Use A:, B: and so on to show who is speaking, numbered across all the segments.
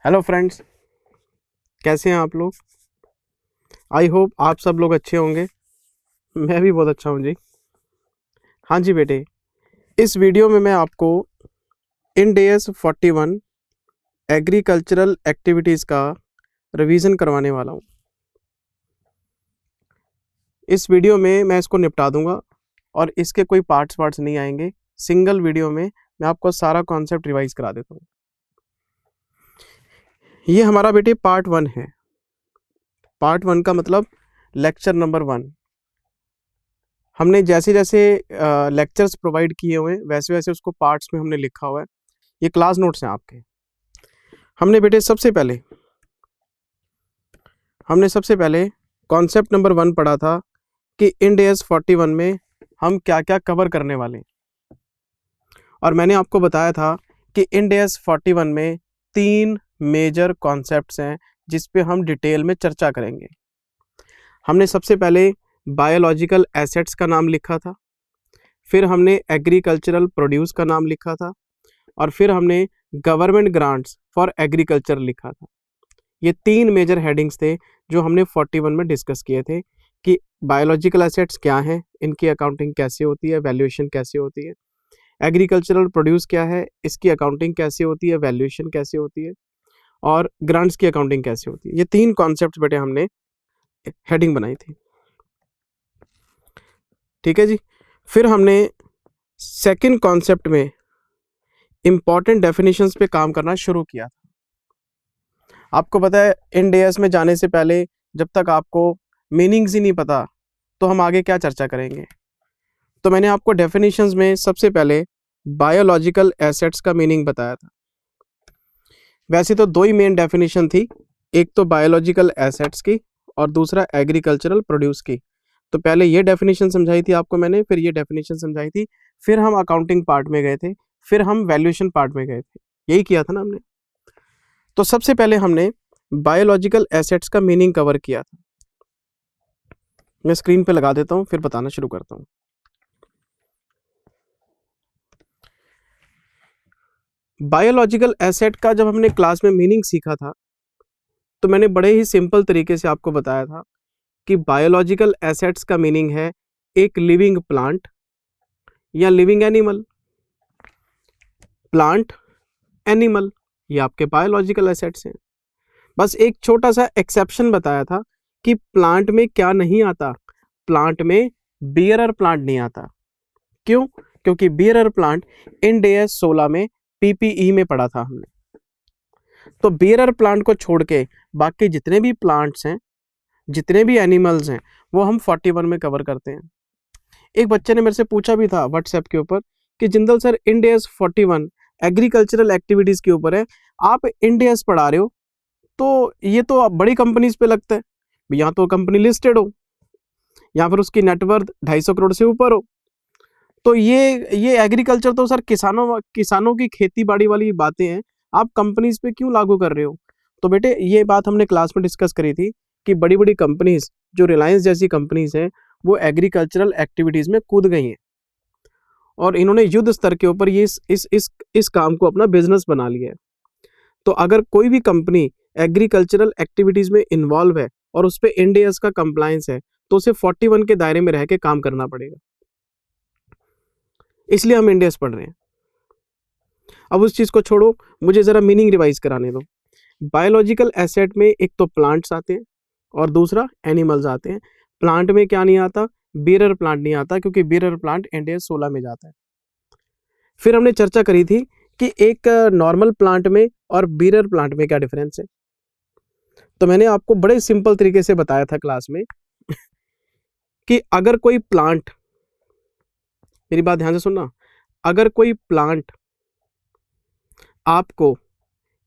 A: Hello friends, कैसे हैं आप लोग। आई होप आप सब लोग अच्छे होंगे। मैं भी बहुत अच्छा हूँ जी। हाँ जी बेटे, इस वीडियो में मैं आपको इंड AS 41 एग्रीकल्चरल एक्टिविटीज़ का रिवीजन करवाने वाला हूँ। इस वीडियो में मैं इसको निपटा दूंगा और इसके कोई पार्ट्स नहीं आएंगे। सिंगल वीडियो में मैं आपको सारा कॉन्सेप्ट रिवाइज करा देता हूँ। ये हमारा बेटे पार्ट 1 है। पार्ट 1 का मतलब लेक्चर नंबर 1। हमने जैसे जैसे लेक्चर्स प्रोवाइड किए हुए हैं वैसे वैसे उसको पार्ट्स में हमने लिखा हुआ है। ये क्लास नोट्स हैं आपके। हमने बेटे सबसे पहले कॉन्सेप्ट नंबर 1 पढ़ा था कि इंड AS 41 में हम क्या क्या कवर करने वाले हैं। और मैंने आपको बताया था कि इंड AS 41 में 3 मेजर कॉन्सेप्ट्स हैं जिस पे हम डिटेल में चर्चा करेंगे। हमने सबसे पहले बायोलॉजिकल एसेट्स का नाम लिखा था, फिर हमने एग्रीकल्चरल प्रोड्यूस का नाम लिखा था और फिर हमने गवर्नमेंट ग्रांट्स फॉर एग्रीकल्चर लिखा था। ये 3 मेजर हेडिंग्स थे जो हमने 41 में डिस्कस किए थे कि बायोलॉजिकल एसेट्स क्या हैं, इनकी अकाउंटिंग कैसे होती है, वैल्यूएशन कैसे होती है। एग्रीकल्चरल प्रोड्यूस क्या है, इसकी अकाउंटिंग कैसे होती है, वैल्यूएशन कैसे होती है, और ग्रांट्स की अकाउंटिंग कैसे होती है। ये 3 कॉन्सेप्ट बेटे हमने हेडिंग बनाई थी। ठीक है जी। फिर हमने सेकंड कॉन्सेप्ट में इंपॉर्टेंट डेफिनेशंस पे काम करना शुरू किया था। आपको पता है इंड AS में जाने से पहले जब तक आपको मीनिंग्स ही नहीं पता तो हम आगे क्या चर्चा करेंगे। तो मैंने आपको डेफिनेशंस में सबसे पहले बायोलॉजिकल एसेट्स का मीनिंग बताया था। वैसे तो 2 ही मेन डेफिनेशन थी, एक तो बायोलॉजिकल एसेट्स की और दूसरा एग्रीकल्चरल प्रोड्यूस की। तो पहले ये डेफिनेशन समझाई थी आपको मैंने, फिर ये डेफिनेशन समझाई थी, फिर हम अकाउंटिंग पार्ट में गए थे, फिर हम वैल्यूएशन पार्ट में गए थे। यही किया था ना हमने। तो सबसे पहले हमने बायोलॉजिकल एसेट्स का मीनिंग कवर किया था। मैं स्क्रीन पे लगा देता हूं, फिर बताना शुरू करता हूं। बायोलॉजिकल एसेट का जब हमने क्लास में मीनिंग सीखा था तो मैंने बड़े ही सिंपल तरीके से आपको बताया था कि बायोलॉजिकल एसेट्स का मीनिंग है एक लिविंग प्लांट या लिविंग एनिमल। प्लांट, एनिमल, ये आपके बायोलॉजिकल एसेट्स हैं। बस एक छोटा सा एक्सेप्शन बताया था कि प्लांट में क्या नहीं आता, प्लांट में बियरर प्लांट नहीं आता। क्यों? क्योंकि बियरर प्लांट इंड AS 16 में PPE में पढ़ा था हमने। तो बियरर प्लांट को छोड़ के बाकी जितने भी प्लांट्स हैं, जितने भी एनिमल्स हैं, वो हम 41 में कवर करते हैं। एक बच्चे ने मेरे से पूछा भी था व्हाट्सएप के ऊपर कि Jindal sir Ind AS 41 agricultural activities के ऊपर है, आप इंड AS पढ़ा रहे हो तो ये तो बड़ी कंपनीज पे लगता है, यहाँ तो कंपनी लिस्टेड हो या फिर उसकी नेटवर्थ 250 करोड़ से ऊपर हो, तो ये एग्रीकल्चर तो सर किसानों की खेती बाड़ी वाली बातें हैं, आप कंपनीज पे क्यों लागू कर रहे हो। तो बेटे ये बात हमने क्लास में डिस्कस करी थी कि बड़ी बड़ी कंपनीज जो रिलायंस जैसी कंपनीज हैं वो एग्रीकल्चरल एक्टिविटीज में कूद गई हैं और इन्होंने युद्ध स्तर के ऊपर ये इस काम को अपना बिजनेस बना लिया है। तो अगर कोई भी कंपनी एग्रीकल्चरल एक्टिविटीज में इन्वॉल्व है और उस पर इंड AS का कंप्लायंस है तो उसे 41 के दायरे में रह के काम करना पड़ेगा। इसलिए हम इंड AS पढ़ रहे हैं। अब उस चीज को छोड़ो, मुझे जरा मीनिंग रिवाइज कराने दो। बायोलॉजिकल एसेट में एक तो प्लांट्स आते हैं और दूसरा एनिमल्स आते हैं। प्लांट में क्या नहीं आता, बियरर प्लांट नहीं आता, क्योंकि बियरर प्लांट इंड AS 16 में जाता है। फिर हमने चर्चा करी थी कि एक नॉर्मल प्लांट में और बियरर प्लांट में क्या डिफरेंस है। तो मैंने आपको बड़े सिंपल तरीके से बताया था क्लास में कि अगर कोई प्लांट, मेरी बात ध्यान से सुनना, अगर कोई प्लांट आपको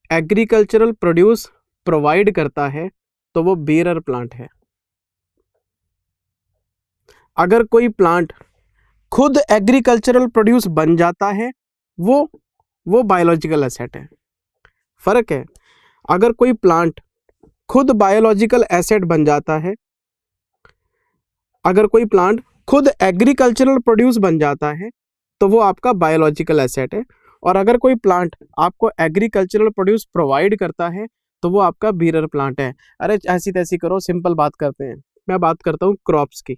A: एग्रीकल्चरल प्रोड्यूस प्रोवाइड करता है तो वो बियरर प्लांट है। अगर कोई प्लांट खुद एग्रीकल्चरल प्रोड्यूस बन जाता है वो बायोलॉजिकल एसेट है। फर्क है। अगर कोई प्लांट खुद बायोलॉजिकल एसेट बन जाता है, अगर कोई प्लांट खुद एग्रीकल्चरल प्रोड्यूस बन जाता है तो वो आपका बायोलॉजिकल एसेट है। और अगर कोई प्लांट आपको एग्रीकल्चरल प्रोड्यूस प्रोवाइड करता है तो वो आपका बीरर प्लांट है। अरे ऐसी तैसी करो, सिंपल बात करते हैं। मैं बात करता हूँ क्रॉप्स की।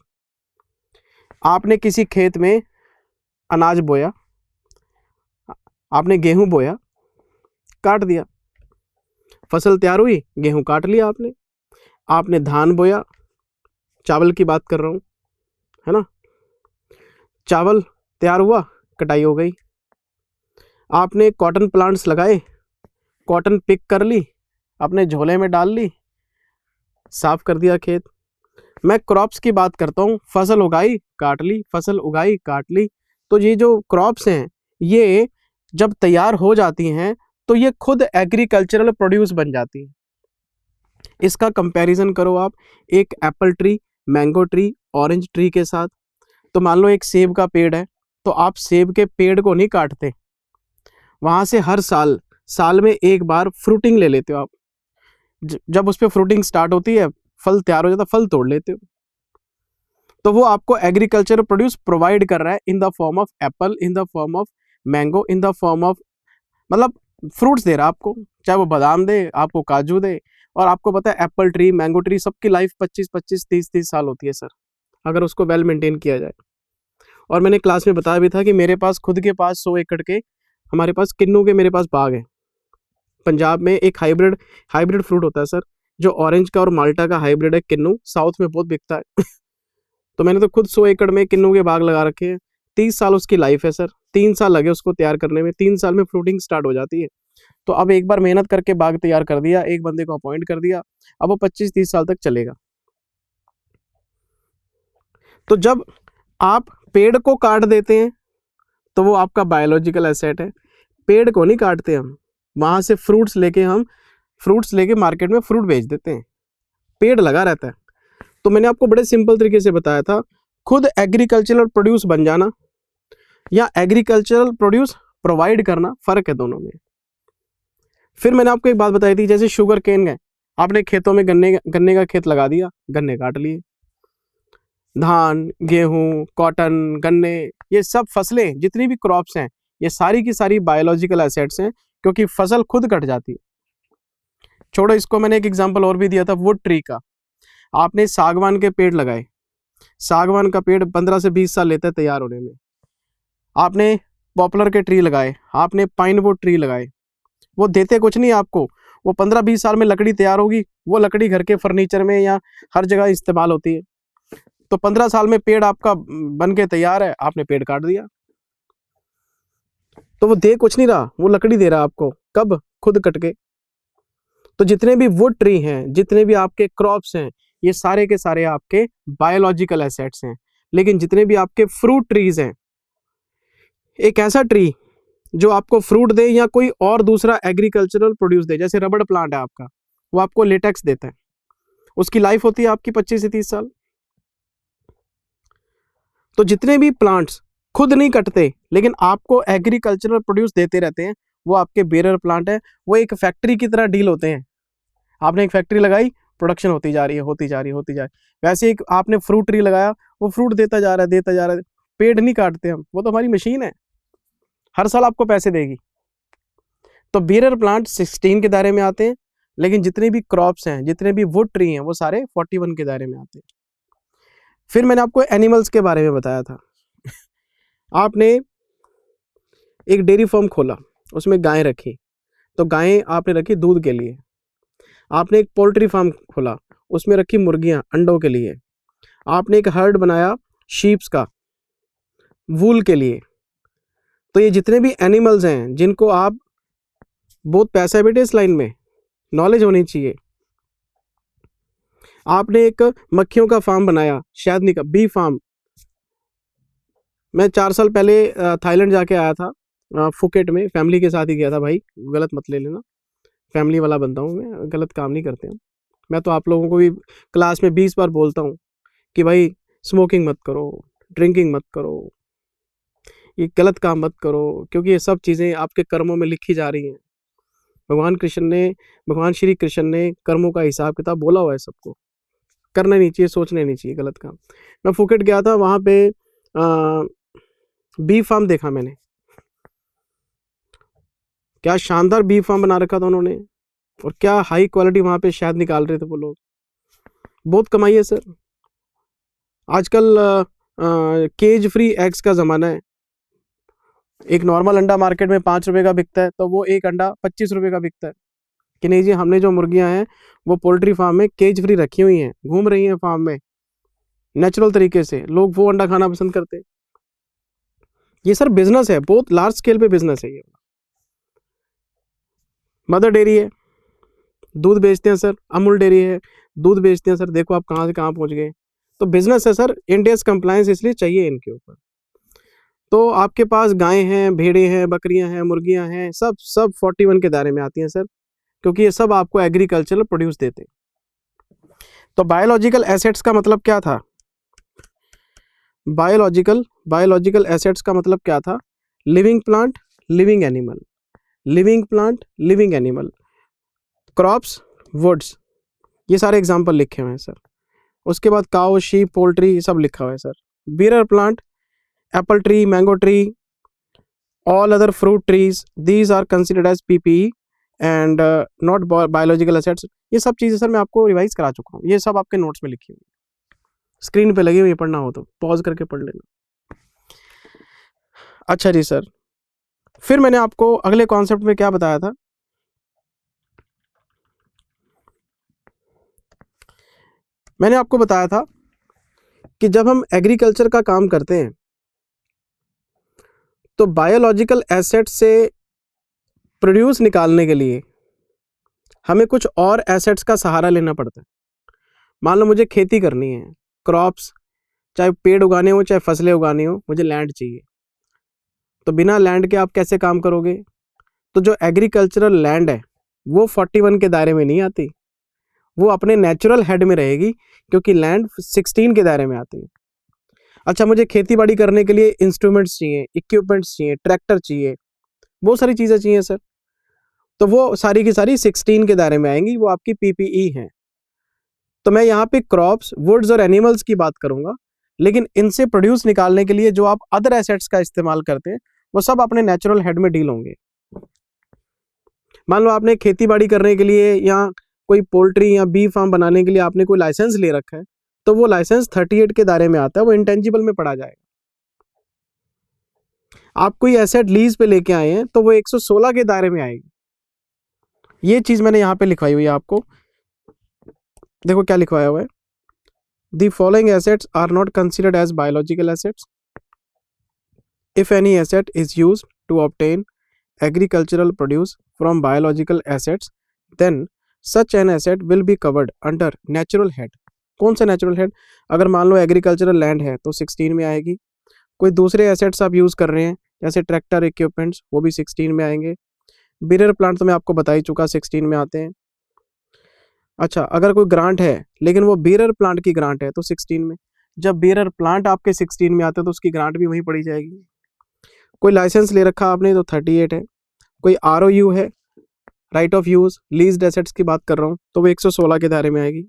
A: आपने किसी खेत में अनाज बोया, आपने गेहूं बोया, काट दिया, फसल तैयार हुई, गेहूं काट लिया आपने। आपने धान बोया, चावल की बात कर रहा हूं, है ना, चावल तैयार हुआ, कटाई हो गई। आपने कॉटन प्लांट्स लगाए, कॉटन पिक कर ली, अपने झोले में डाल ली, साफ कर दिया खेत। मैं क्रॉप्स की बात करता हूँ, फसल उगाई काट ली, फसल उगाई काट ली। तो ये जो क्रॉप्स हैं ये जब तैयार हो जाती हैं तो ये खुद एग्रीकल्चरल प्रोड्यूस बन जाती है। इसका कंपैरिजन करो आप एक Apple tree, mango tree, orange tree के साथ। तो मान लो एक सेब का पेड़ है, तो आप सेब के पेड़ को नहीं काटते, वहां से हर साल में एक बार फ्रूटिंग ले लेते हो आप। जब उस पर फ्रूटिंग स्टार्ट होती है, फल तैयार हो जाता, फल तोड़ लेते हो। तो वो आपको एग्रीकल्चर प्रोड्यूस प्रोवाइड कर रहा है in the form of Apple, in the form of mango, in the form of, मतलब फ्रूट्स दे रहा है आपको, चाहे वो बादाम दे, आपको काजू दे। और आपको पता है एप्पल ट्री, मैंगो ट्री, सबकी लाइफ 25-25, 30-30 साल होती है सर, अगर उसको वेल मेंटेन किया जाए। और मैंने क्लास में बताया भी था कि मेरे पास खुद के पास 100 एकड़ के, हमारे पास किन्नू के मेरे पास बाग है। पंजाब में एक हाइब्रिड फ्रूट होता है सर, जो ऑरेंज का और माल्टा का हाइब्रिड है, किन्नू, साउथ में बहुत बिकता है। तो मैंने तो खुद 100 एकड़ में किन्नू के बाग लगा रखे हैं। 30 साल उसकी लाइफ है सर, 3 साल लगे उसको तैयार करने में, 3 साल में फ्रूटिंग स्टार्ट हो जाती है। तो अब एक बार मेहनत करके बाग तैयार कर दिया, एक बंदे को अपॉइंट कर दिया, अब वो 25-30 साल तक चलेगा। तो जब आप पेड़ को काट देते हैं तो वो आपका बायोलॉजिकल एसेट है। पेड़ को नहीं काटते हम, वहां से फ्रूट्स लेके मार्केट में फ्रूट बेच देते हैं, पेड़ लगा रहता है। तो मैंने आपको बड़े सिंपल तरीके से बताया था, खुद एग्रीकल्चरल प्रोड्यूस बन जाना या एग्रीकल्चरल प्रोड्यूस प्रोवाइड करना, फर्क है दोनों में। फिर मैंने आपको एक बात बताई थी, जैसे शुगर केन है, आपने खेतों में गन्ने का खेत लगा दिया, गन्ने काट लिए। धान, गेहूं, कॉटन, गन्ने, ये सब फसलें जितनी भी क्रॉप्स हैं, ये सारी की सारी बायोलॉजिकल एसेट्स हैं, क्योंकि फसल खुद कट जाती है। छोड़ो इसको, मैंने एक एग्जांपल और भी दिया था वुड ट्री का। आपने सागवान के पेड़ लगाए, सागवान का पेड़ 15 से 20 साल लेता है तैयार होने में। आपने पॉपुलर के ट्री लगाए, आपने पाइन वुड ट्री लगाए, वो देते कुछ नहीं आपको, वो 15-20 साल में लकड़ी तैयार होगी, वो लकड़ी घर के फर्नीचर में या हर जगह इस्तेमाल होती है। तो 15 साल में पेड़ आपका बन के तैयार है, आपने पेड़ काट दिया। तो वो दे कुछ नहीं रहा, वो लकड़ी दे रहा आपको, कब? खुद कट के। तो जितने भी वुड ट्री हैं, जितने भी आपके क्रॉप्स हैं, ये सारे के सारे आपके बायोलॉजिकल एसेट्स हैं। लेकिन जितने भी आपके फ्रूट ट्रीज हैं, एक ऐसा ट्री जो आपको फ्रूट दे या कोई और दूसरा एग्रीकल्चरल प्रोड्यूस दे, जैसे रबड़ प्लांट है आपका, वो आपको लेटेक्स देता है, उसकी लाइफ होती है आपकी 25 से 30 साल। तो जितने भी प्लांट्स खुद नहीं कटते लेकिन आपको एग्रीकल्चरल प्रोड्यूस देते रहते हैं, वो आपके बेरर प्लांट है। वो एक फैक्ट्री की तरह डील होते हैं। आपने एक फैक्ट्री लगाई, प्रोडक्शन होती जा रही है, होती जा रही है, होती जा रही है। वैसे एक आपने फ्रूट ट्री लगाया, वो फ्रूट देता जा रहा है, देता जा रहा है। पेड़ नहीं काटते हम, वो तो हमारी मशीन है, हर साल आपको पैसे देगी। तो बेरर प्लांट 16 के दायरे में आते हैं, लेकिन जितने भी क्रॉप्स हैं, जितने भी वुड ट्री हैं, वो सारे 41 के दायरे में आते हैं। फिर मैंने आपको एनिमल्स के बारे में बताया था। आपने एक डेयरी फार्म खोला, उसमें गायें रखी, तो गायें आपने रखी दूध के लिए। आपने एक पोल्ट्री फार्म खोला, उसमें रखी मुर्गियां अंडों के लिए। आपने एक हर्ड बनाया शीप्स का, वूल के लिए। तो ये जितने भी एनिमल्स हैं जिनको आप, बहुत पैसा है बेटे इस लाइन में, नॉलेज होनी चाहिए। आपने एक मक्खियों का फार्म बनाया, शायद का बी फार्म। मैं 4 साल पहले थाईलैंड जाके आया था, फुकेट में, फैमिली के साथ ही गया था भाई, गलत मत ले लेना, फैमिली वाला बनता हूँ मैं, गलत काम नहीं करते हैं। मैं तो आप लोगों को भी क्लास में 20 बार बोलता हूँ कि भाई स्मोकिंग मत करो, ड्रिंकिंग मत करो, ये गलत काम मत करो, क्योंकि ये सब चीज़ें आपके कर्मों में लिखी जा रही हैं। भगवान श्री कृष्ण ने कर्मों का हिसाब किताब बोला हुआ है सबको, करना नहीं चाहिए, सोचने नहीं चाहिए गलत काम। मैं फुकेट गया था, वहाँ पे बी फार्म देखा मैंने। क्या शानदार बी फार्म बना रखा था उन्होंने, और क्या हाई क्वालिटी वहाँ पे शहद निकाल रहे थे वो लोग। बहुत कमाई है सर। आजकल केज फ्री एग्स का ज़माना है। एक नॉर्मल अंडा मार्केट में 5 रुपये का बिकता है, तो वो एक अंडा 25 रुपये का बिकता है कि नहीं जी। हमने जो मुर्गियां हैं वो पोल्ट्री फार्म में केज फ्री रखी हुई हैं, घूम रही हैं फार्म में नेचुरल तरीके से, लोग वो अंडा खाना पसंद करते हैं। ये सर बिजनेस है, बहुत लार्ज स्केल पे बिजनेस है ये। मदर डेयरी है, दूध बेचते हैं सर। अमूल डेयरी है, दूध बेचते हैं सर। देखो आप कहाँ से कहाँ पहुँच गए। तो बिजनेस है सर, इंडियस कंप्लायंस इसलिए चाहिए इनके ऊपर। तो आपके पास गायें हैं, भेड़ें हैं, बकरियां हैं, मुर्गियां हैं, सब 41 के दायरे में आती हैं सर, क्योंकि ये सब आपको एग्रीकल्चरल प्रोड्यूस देते हैं। तो बायोलॉजिकल एसेट्स का मतलब क्या था? बायोलॉजिकल एसेट्स का मतलब क्या था? Living plant, living animal, living plant, living animal, crops, woods, ये सारे एग्जाम्पल लिखे हुए हैं सर। उसके बाद काउ, शीप, पोल्ट्री सब लिखा हुआ है sir. Bearer plant, apple tree, mango tree, all other fruit trees, these are considered as PPE and not biological assets। ये सब चीज़ें सर मैं आपको रिवाइज करा चुका हूँ, ये सब आपके नोट्स में लिखी हुई, स्क्रीन पे लगी हुई, पढ़ना हो तो पॉज करके पढ़ लेना। अच्छा जी सर, फिर मैंने आपको अगले कॉन्सेप्ट में क्या बताया था? मैंने आपको बताया था कि जब हम एग्रीकल्चर का काम करते हैं तो बायोलॉजिकल एसेट से प्रोड्यूस निकालने के लिए हमें कुछ और एसेट्स का सहारा लेना पड़ता है। मान लो मुझे खेती करनी है, क्रॉप्स, चाहे पेड़ उगाने हो चाहे फसलें उगानी हो, मुझे लैंड चाहिए। तो बिना लैंड के आप कैसे काम करोगे? तो जो एग्रीकल्चरल लैंड है वो 41 के दायरे में नहीं आती, वो अपने नेचुरल हेड में रहेगी, क्योंकि लैंड 16 के दायरे में आती है। अच्छा, मुझे खेती बाड़ी करने के लिए इंस्ट्रूमेंट्स चाहिए, इक्विपमेंट्स चाहिए, ट्रैक्टर चाहिए, बहुत सारी चीज़ें चाहिए सर। तो वो सारी की सारी 16 के दायरे में आएंगी, वो आपकी PPE हैं। तो मैं यहाँ पे क्रॉप्स, वुड्स और एनिमल्स की बात करूंगा, लेकिन इनसे प्रोड्यूस निकालने के लिए जो आप अदर एसेट्स का इस्तेमाल करते हैं वो सब अपने नेचुरल हेड में डील होंगे। मान लो आपने खेती बाड़ी करने के लिए या कोई पोल्ट्री या बी फार्म बनाने के लिए आपने कोई लाइसेंस ले रखा है, तो वो लाइसेंस 38 के दायरे में आता है, वो इंटेंजिबल में पड़ा जाएगा। आप कोई एसेट लीज पे लेके आए हैं तो वो 116 के दायरे में आएगी। ये चीज मैंने यहाँ पे लिखवाई हुई है आपको, देखो क्या लिखवाया हुआ है। The following assets are not considered as biological assets. If any asset is used to obtain agricultural produce from biological assets, then such an asset will be covered under natural head। कौन सा natural head? अगर मान लो agricultural land है तो 16 में आएगी। कोई दूसरे एसेट्स आप यूज़ कर रहे हैं जैसे ट्रैक्टर, इक्विपमेंट्स, वो भी 16 में आएंगे। बियर प्लांट तो मैं आपको बता ही चुका, 16 में आते हैं। अच्छा, अगर कोई ग्रांट है लेकिन वो बियर प्लांट की ग्रांट है तो 16 में। जब बियर प्लांट आपके 16 में आते हैं तो उसकी ग्रांट भी वहीं पड़ी जाएगी। कोई लाइसेंस ले रखा आपने तो 38 है। कोई ROU है, right of use, leased assets की बात कर रहा हूँ, तो वो 116 के दायरे में आएगी।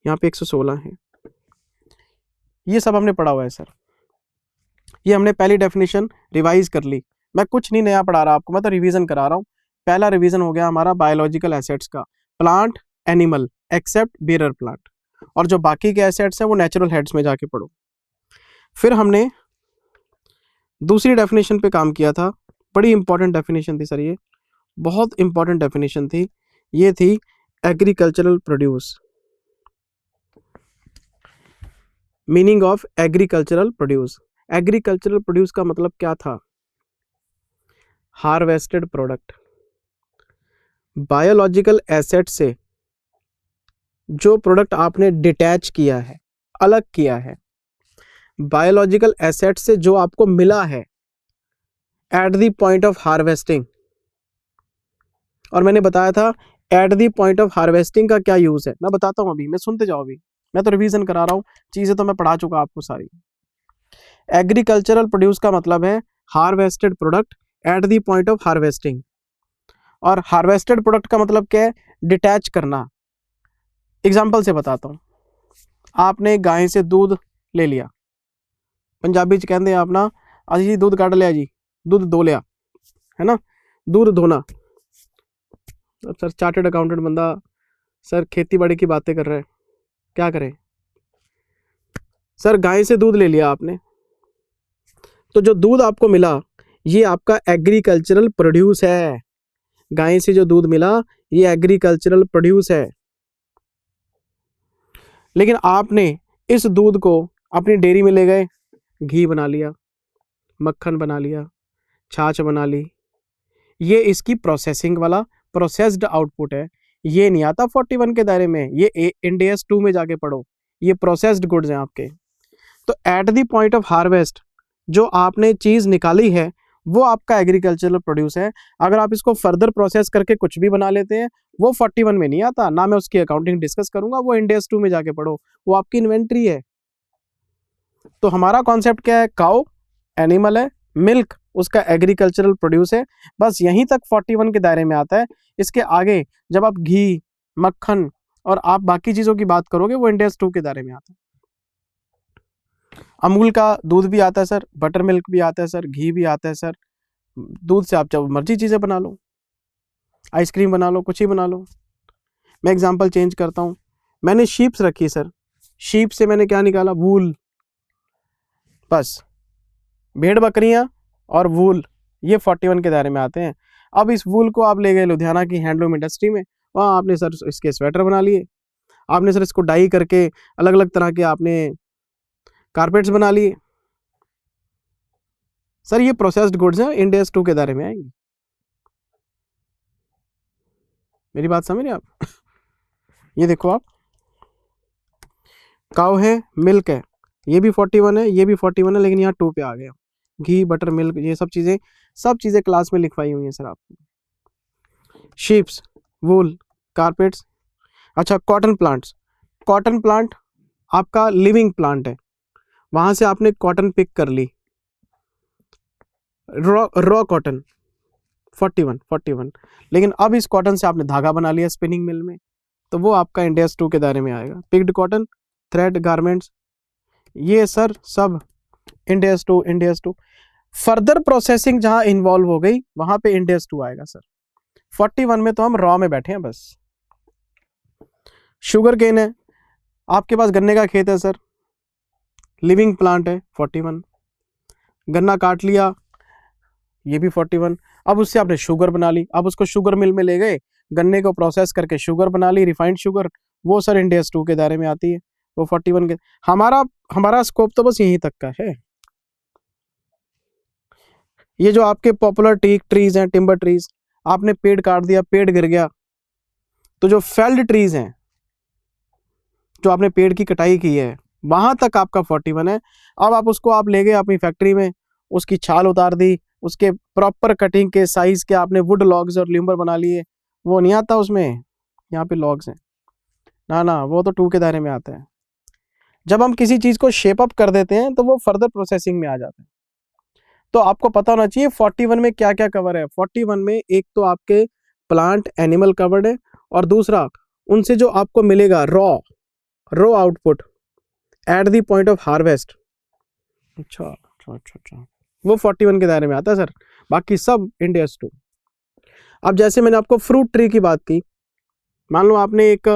A: यहाँ पे 116 है। ये सब हमने पढ़ा हुआ है सर। ये हमने पहली डेफिनेशन रिवाइज कर ली। मैं कुछ नहीं नया पढ़ा रहा आपको, मैं तो रिवीजन करा रहा हूँ। पहला रिवीजन हो गया हमारा बायोलॉजिकल एसेट्स का, plant, animal, except bearer plant, और जो बाकी के एसेट्स हैं वो नेचुरल हेड्स में जाके पढ़ो। फिर हमने दूसरी डेफिनेशन पे काम किया था, बड़ी इंपॉर्टेंट डेफिनेशन थी सर, ये बहुत इंपॉर्टेंट डेफिनेशन थी। ये थी agricultural produce. Meaning of agricultural produce. Agricultural produce का मतलब क्या था? Harvested product. बायोलॉजिकल एसेट से जो प्रोडक्ट आपने डिटैच किया है, अलग किया है, बायोलॉजिकल एसेट से जो आपको मिला है at the point of harvesting. और मैंने बताया था eight the point of harvesting का क्या यूज है, मैं बताता हूं, अभी मैं सुनते जाओ, अभी मैं तो रिवीजन करा रहा हूं, चीजें तो मैं पढ़ा चुका आपको सारी। एग्रीकल्चरल प्रोड्यूस का मतलब है harvested product at the point of harvesting. और हार्वेस्टेड प्रोडक्ट का मतलब क्या है? डिटैच करना। एग्जाम्पल से बताता हूँ। आपने गाय से दूध ले लिया, पंजाबी च कहते हैं अपना, अजी दूध कट लिया जी, दूध दो लिया, है ना। दूध धोना। अब सर चार्टर्ड अकाउंटेंट बंदा सर खेती बाड़ी की बातें कर रहा है, क्या करें सर? गाय से दूध ले लिया आपने, तो जो दूध आपको मिला ये आपका एग्रीकल्चरल प्रोड्यूस है। गाय से जो दूध मिला ये एग्रीकल्चरल प्रोड्यूस है। लेकिन आपने इस दूध को अपनी डेयरी में ले गए, घी बना लिया, मक्खन बना लिया, छाछ बना ली, ये इसकी प्रोसेसिंग वाला प्रोसेस्ड आउटपुट है। ये नहीं आता 41 के दायरे में, ये इंड AS 2 में जाके पढ़ो, ये प्रोसेस्ड गुड्स हैं आपके। तो eight the point of harvest जो आपने चीज निकाली है वो आपका एग्रीकल्चरल प्रोड्यूस है। अगर आप इसको फर्दर प्रोसेस करके कुछ भी बना लेते हैं वो 41 में नहीं आता, ना मैं उसकी अकाउंटिंग डिस्कस करूंगा, वो इंड AS 2 में जाके पढ़ो, वो आपकी इन्वेंट्री है। तो हमारा कॉन्सेप्ट क्या है? काउ एनिमल है, मिल्क उसका एग्रीकल्चरल प्रोड्यूस है, बस यहीं तक 41 के दायरे में आता है। इसके आगे जब आप घी, मक्खन और आप बाकी चीजों की बात करोगे वो इंड AS 2 के दायरे में आता है। अमूल का दूध भी आता है सर, बटर मिल्क भी आता है सर, घी भी आता है सर। दूध से आप जब मर्जी चीजें बना लो, आइसक्रीम बना लो, कुछ ही बना लो। मैं एग्जांपल चेंज करता हूँ, मैंने शीप्स रखी सर, शीप से मैंने क्या निकाला? वूल। बस भेड़ बकरियां और वूल ये 41 के दायरे में आते हैं। अब इस वूल को आप ले गए लुधियाना की हैंडलूम इंडस्ट्री में, वहाँ आपने सर इसके स्वेटर बना लिए, आपने सर इसको डाई करके अलग अलग तरह के आपने कारपेट्स बना लिए। सर ये प्रोसेस्ड गुड्स हैं, इंड AS 2 के दायरे में आएंगी। मेरी बात समझ रहे आप? ये देखो आप, काव है, मिल्क है, ये भी 41 है, ये भी 41 है, लेकिन यहाँ 2 पे आ गया। घी, बटर मिल्क, ये सब चीजें क्लास में लिखवाई हुई हैं सर आपको। शीप्स, वूल, कारपेट्स। अच्छा, कॉटन प्लांट्स। कॉटन प्लांट आपका लिविंग प्लांट है, वहां से आपने कॉटन पिक कर ली, रॉ कॉटन 41। लेकिन अब इस कॉटन से आपने धागा बना लिया स्पिनिंग मिल में, तो वो आपका इंड AS 2 के दायरे में आएगा। पिक्ड कॉटन, थ्रेड, गारमेंट्स, ये सर सब इंड AS 2। फर्दर प्रोसेसिंग जहां इन्वॉल्व हो गई वहां पे इंड AS 2 आएगा सर। 41 में तो हम रॉ में बैठे हैं बस। शुगर केन है, आपके पास गन्ने का खेत है सर, लिविंग प्लांट है 41। गन्ना काट लिया, ये भी 41। अब उससे आपने शुगर बना ली, अब उसको शुगर मिल में ले गए, गन्ने को प्रोसेस करके शुगर बना ली, रिफाइंड शुगर, वो सर इंड AS 2 के दायरे में आती है, वो 41 के। हमारा स्कोप तो बस यहीं तक का है। ये जो आपके पॉपुलर ट्रीज हैं, टिम्बर ट्रीज, आपने पेड़ काट दिया, पेड़ गिर गया, तो जो फेल्ड ट्रीज हैं, जो आपने पेड़ की कटाई की है, वहां तक आपका 41 है। अब आप उसको आप ले गए अपनी फैक्ट्री में, उसकी छाल उतार दी, उसके प्रॉपर कटिंग के साइज के आपने वुड लॉग्स और लिम्बर बना लिए, वो नहीं आता उसमें, यहाँ पे लॉग्स हैं ना, वो तो 2 के दायरे में आता है। जब हम किसी चीज को शेप अप कर देते हैं तो वो फर्दर प्रोसेसिंग में आ जाता है। तो आपको पता होना चाहिए 41 में क्या क्या कवर है। 41 में एक तो आपके प्लांट एनिमल कवर्ड है, और दूसरा उनसे जो आपको मिलेगा raw output at the point of harvest. अच्छा, वो 41 के दायरे में आता है सर, बाकी सब इंड AS 2। अब जैसे मैंने आपको फ्रूट ट्री की बात की, मान लो आपने एक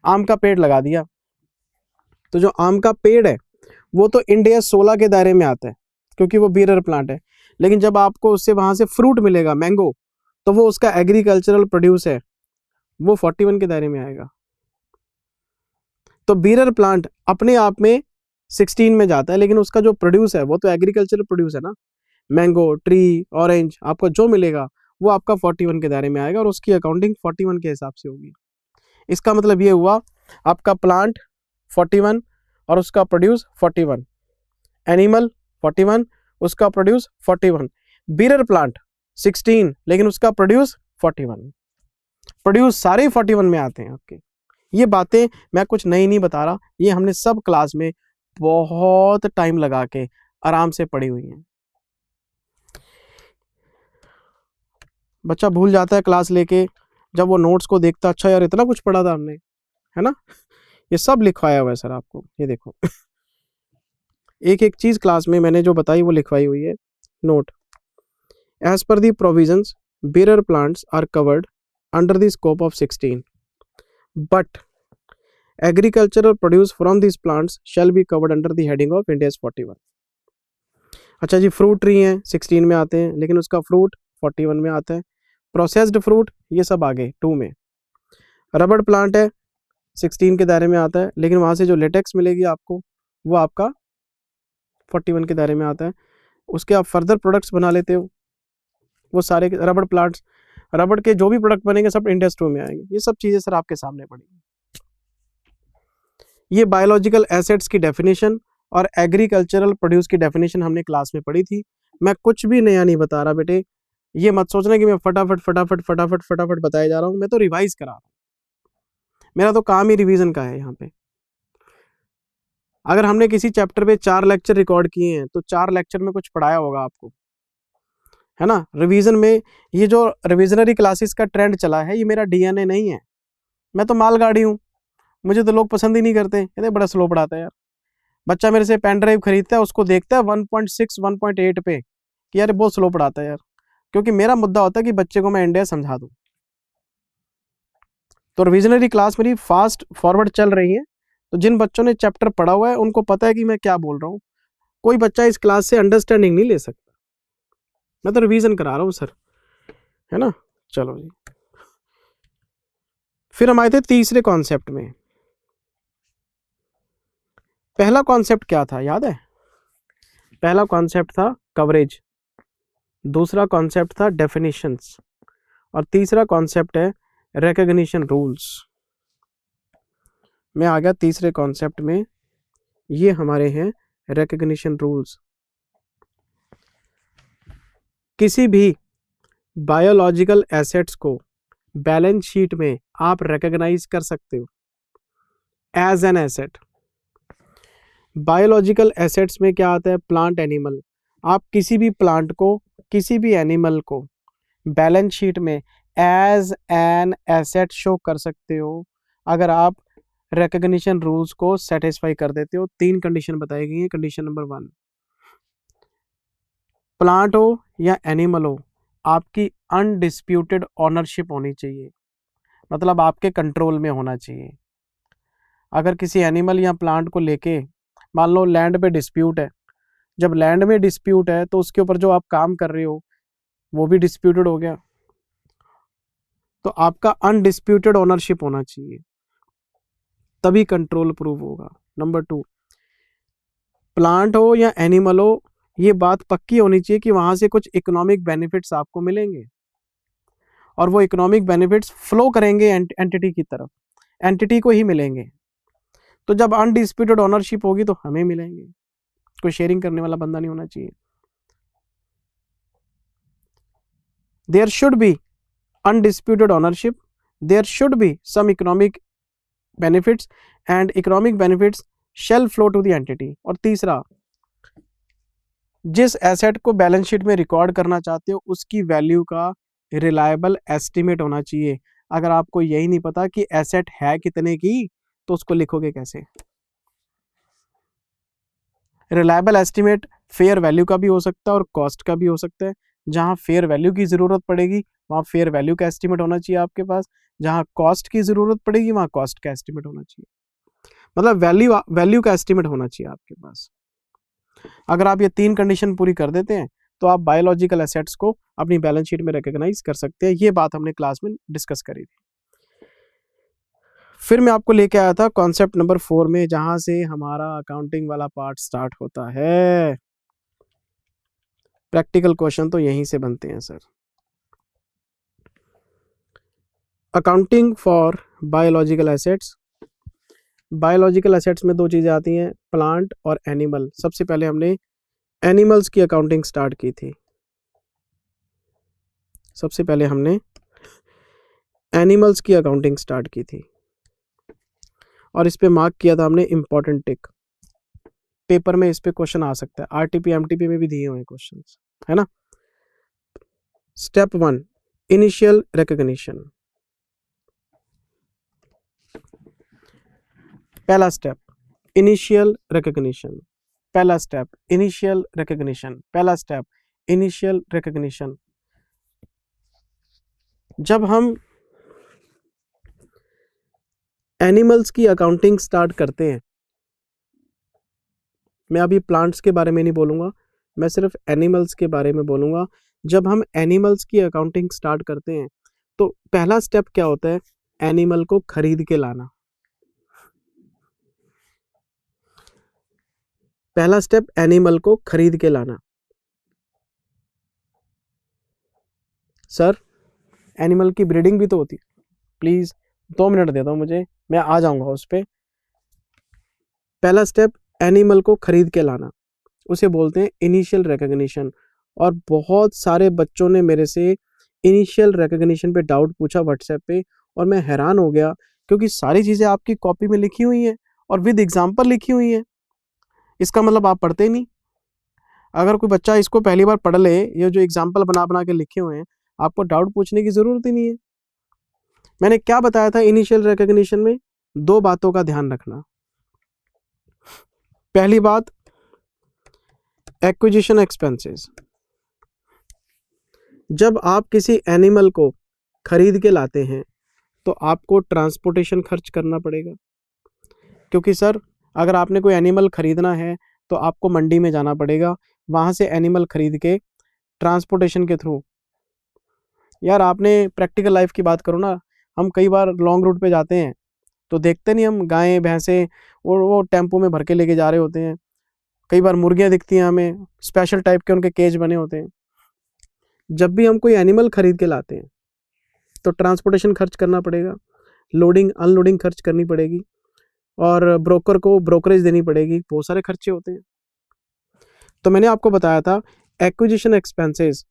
A: आम का पेड़ लगा दिया, तो जो आम का पेड़ है वो तो इंड AS 16 के दायरे में आता है क्योंकि वो बियर प्लांट है। लेकिन जब आपको उससे वहां से फ्रूट मिलेगा, मैंगो, तो वो उसका एग्रीकल्चरल प्रोड्यूस है, वो 41 के दायरे में आएगा। तो बियर प्लांट अपने आप में 16 में जाता है, लेकिन उसका जो प्रोड्यूस है वो तो एग्रीकल्चरल प्रोड्यूस है ना। मैंगो, ट्री, ऑरेंज, आपको जो मिलेगा वो आपका 41 के दायरे में आएगा, और उसकी अकाउंटिंग 41 के हिसाब से होगी। इसका मतलब ये हुआ आपका प्लांट 41 और उसका प्रोड्यूस 41, एनिमल 41, उसका प्रोड्यूस 41, बियर प्लांट 16, लेकिन उसका प्रोड्यूस 41। प्रोड्यूस सारे 41 में आते हैं आपके। ये बातें मैं कुछ नई नहीं बता रहा, ये हमने सब क्लास में बहुत टाइम लगा के आराम से पढ़ी हुई हैं। बच्चा भूल जाता है क्लास लेके, जब वो नोट्स को देखता, अच्छा यार इतना कुछ पढ़ा था हमने, है ना। ये सब लिखवाया हुआ है सर आपको, ये देखो एक एक चीज क्लास में मैंने जो बताई वो लिखवाई हुई है। नोट, एज पर the provisions bearer plants are covered under the scope of 16, but agricultural produce from these plants shall be covered under the heading of India's 41. अच्छा जी, फ्रूट ट्री हैं 16 में आते हैं, लेकिन उसका फ्रूट 41 में आता है। प्रोसेस्ड फ्रूट ये सब आगे 2 में। रबड़ प्लांट है 16 के दायरे में आता है, लेकिन वहाँ से जो लेटेक्स मिलेगी आपको वो आपका 41 के दायरे में आता है। उसके आप फर्दर प्रोडक्ट्स बना लेते हो, वो सारे रबड़ प्लांट्स, रबड़ के जो भी प्रोडक्ट बनेंगे सब इंडेक्स 2 में आएंगे। ये सब चीज़ें सर आपके सामने पड़ी। ये बायोलॉजिकल एसेट्स की डेफिनेशन और एग्रीकल्चरल प्रोड्यूस की डेफिनेशन हमने क्लास में पढ़ी थी। मैं कुछ भी नया नहीं बता रहा बेटे, ये मत सोचना कि मैं फटाफट बताया जा रहा हूँ, मैं तो रिवाइज करा रहा हूँ। मेरा तो काम ही रिवीजन का है यहाँ पे। अगर हमने किसी चैप्टर पे 4 लेक्चर रिकॉर्ड किए हैं तो 4 लेक्चर में कुछ पढ़ाया होगा आपको, है ना। रिवीजन में ये जो रिविजनरी क्लासेस का ट्रेंड चला है, ये मेरा डीएनए नहीं है। मैं तो मालगाड़ी हूँ, मुझे तो लोग पसंद ही नहीं करते, कहते बड़ा स्लो पढ़ाता है यार। बच्चा मेरे से पेन ड्राइव खरीदता है, उसको देखता है 1.6 1.8 पे कि यार बहुत स्लो पढ़ाता है यार, क्योंकि मेरा मुद्दा होता है कि बच्चे को मैं इंडिया समझा दूँ। तो रिविजनरी क्लास मेरी फास्ट फॉरवर्ड चल रही है, तो जिन बच्चों ने चैप्टर पढ़ा हुआ है उनको पता है कि मैं क्या बोल रहा हूँ। कोई बच्चा इस क्लास से अंडरस्टैंडिंग नहीं ले सकता, मैं तो रिवीजन करा रहा हूँ सर, है ना। चलो जी, फिर हम आए थे तीसरे कॉन्सेप्ट में। पहला कॉन्सेप्ट क्या था याद है? पहला कॉन्सेप्ट था कवरेज, दूसरा कॉन्सेप्ट था डेफिनेशंस, और तीसरा कॉन्सेप्ट है रिकॉग्निशन रूल्स। मैं आ गया तीसरे कॉन्सेप्ट में, ये हमारे हैं रिकॉग्निशन रूल्स। किसी भी बायोलॉजिकल एसेट्स को बैलेंस शीट में आप रिकॉग्नाइज कर सकते हो as an asset. Biological assets में क्या आता है? Plant, animal. आप किसी भी प्लांट को, किसी भी एनिमल को बैलेंस शीट में एज एन एसेट शो कर सकते हो अगर आप रिकॉग्निशन रूल्स को सेटिस्फाई कर देते हो। 3 कंडीशन बताई गई है। कंडीशन नंबर 1, प्लांट हो या एनिमल हो, आपकी अनडिस्प्यूटेड ऑनरशिप होनी चाहिए, मतलब आपके कंट्रोल में होना चाहिए। अगर किसी एनिमल या प्लांट को लेके मान लो लैंड पे डिस्प्यूट है, जब लैंड में डिस्प्यूट है तो उसके ऊपर जो आप काम कर रहे हो वो भी डिस्प्यूटेड हो गया, तो आपका अनडिस्प्यूटेड ओनरशिप होना चाहिए, तभी कंट्रोल प्रूव होगा। नंबर 2, प्लांट हो या एनिमल हो, ये बात पक्की होनी चाहिए कि वहां से कुछ इकोनॉमिक बेनिफिट्स आपको मिलेंगे, और वो इकोनॉमिक बेनिफिट्स फ्लो करेंगे एंटिटी की तरफ, एंटिटी को ही मिलेंगे। तो जब अनडिस्प्यूटेड ओनरशिप होगी तो हमें मिलेंगे, कोई शेयरिंग करने वाला बंदा नहीं होना चाहिए। There should be undisputed ownership, there should be some economic benefits and economic benefits shall flow to the entity। और तीसरा, जिस एसेट को बैलेंस शीट में रिकॉर्ड करना चाहते हो उसकी वैल्यू का रिलायबल एस्टिमेट होना चाहिए। अगर आपको यही नहीं पता कि एसेट है कितने की तो उसको लिखोगे कैसे? रिलायबल एस्टिमेट फेयर वैल्यू का भी हो सकता है और कॉस्ट का भी हो सकता है। जहां फेयर वैल्यू की जरूरत पड़ेगी वहां फेयर वैल्यू का एस्टिमेट होना चाहिए आपके पास, जहां कॉस्ट की जरूरत पड़ेगी वहां कॉस्ट का एस्टिमेट होना चाहिए, मतलब वैल्यू का एस्टिमेट होना चाहिए आपके पास। अगर आप ये 3 कंडीशन पूरी कर देते हैं तो आप बायोलॉजिकल एसेट्स को अपनी बैलेंस शीट में रिकॉग्नाइज कर सकते हैं। ये बात हमने क्लास में डिस्कस करी थी। फिर मैं आपको लेके आया था कॉन्सेप्ट नंबर 4 में, जहां से हमारा अकाउंटिंग वाला पार्ट स्टार्ट होता है। प्रैक्टिकल क्वेश्चन तो यहीं से बनते हैं sir. Accounting for biological assets. Biological assets में 2 चीजें आती हैं, प्लांट और एनिमल। सबसे पहले हमने एनिमल्स की अकाउंटिंग स्टार्ट की थी। सबसे पहले हमने एनिमल्स की अकाउंटिंग स्टार्ट की थी और इस पे मार्क किया था हमने इंपॉर्टेंट टिक। पेपर में इस पे क्वेश्चन आ सकता है, आरटीपी एमटीपी में भी दिए हुए हैं क्वेश्चंस, है ना। Step 1, initial recognition. पहला स्टेप इनिशियल रिकॉग्निशन, पहला स्टेप इनिशियल रिकॉग्निशन, पहला स्टेप इनिशियल रिकॉग्निशन। जब हम एनिमल्स की अकाउंटिंग स्टार्ट करते हैं, मैं अभी प्लांट्स के बारे में नहीं बोलूँगा, मैं सिर्फ एनिमल्स के बारे में बोलूँगा। जब हम एनिमल्स की अकाउंटिंग स्टार्ट करते हैं तो पहला स्टेप क्या होता है? एनिमल को खरीद के लाना। पहला स्टेप एनिमल को खरीद के लाना। सर एनिमल की ब्रीडिंग भी तो होती है। प्लीज़ 2 मिनट दे दो मुझे, मैं आ जाऊँगा उस पर। पहला स्टेप एनिमल को खरीद के लाना, उसे बोलते हैं इनिशियल रिकग्निशन। और बहुत सारे बच्चों ने मेरे से इनिशियल रिकग्निशन पे डाउट पूछा व्हाट्सएप पे, और मैं हैरान हो गया क्योंकि सारी चीज़ें आपकी कॉपी में लिखी हुई हैं और विद एग्जाम्पल लिखी हुई हैं। इसका मतलब आप पढ़ते नहीं। अगर कोई बच्चा इसको पहली बार पढ़ ले, ये जो एग्जाम्पल बना बना के लिखे हुए हैं, आपको डाउट पूछने की ज़रूरत ही नहीं है। मैंने क्या बताया था इनिशियल रिकग्निशन में? 2 बातों का ध्यान रखना। पहली बात, एक्विजिशन एक्सपेंसेस। जब आप किसी एनिमल को खरीद के लाते हैं तो आपको ट्रांसपोर्टेशन खर्च करना पड़ेगा, क्योंकि सर अगर आपने कोई एनिमल खरीदना है तो आपको मंडी में जाना पड़ेगा, वहाँ से एनिमल खरीद के ट्रांसपोर्टेशन के थ्रू। यार आपने प्रैक्टिकल लाइफ की बात करो ना, हम कई बार लॉन्ग रूट पे जाते हैं तो देखते नहीं, हम गायें भैंसें और वो टेम्पो में भर के लेके जा रहे होते हैं। कई बार मुर्गियाँ दिखती हैं हमें, स्पेशल टाइप के उनके केज बने होते हैं। जब भी हम कोई एनिमल खरीद के लाते हैं तो ट्रांसपोर्टेशन खर्च करना पड़ेगा, लोडिंग अनलोडिंग खर्च करनी पड़ेगी, और ब्रोकर को ब्रोकरेज देनी पड़ेगी, बहुत सारे खर्चे होते हैं। तो मैंने आपको बताया था एक्विजिशन एक्सपेंसेस।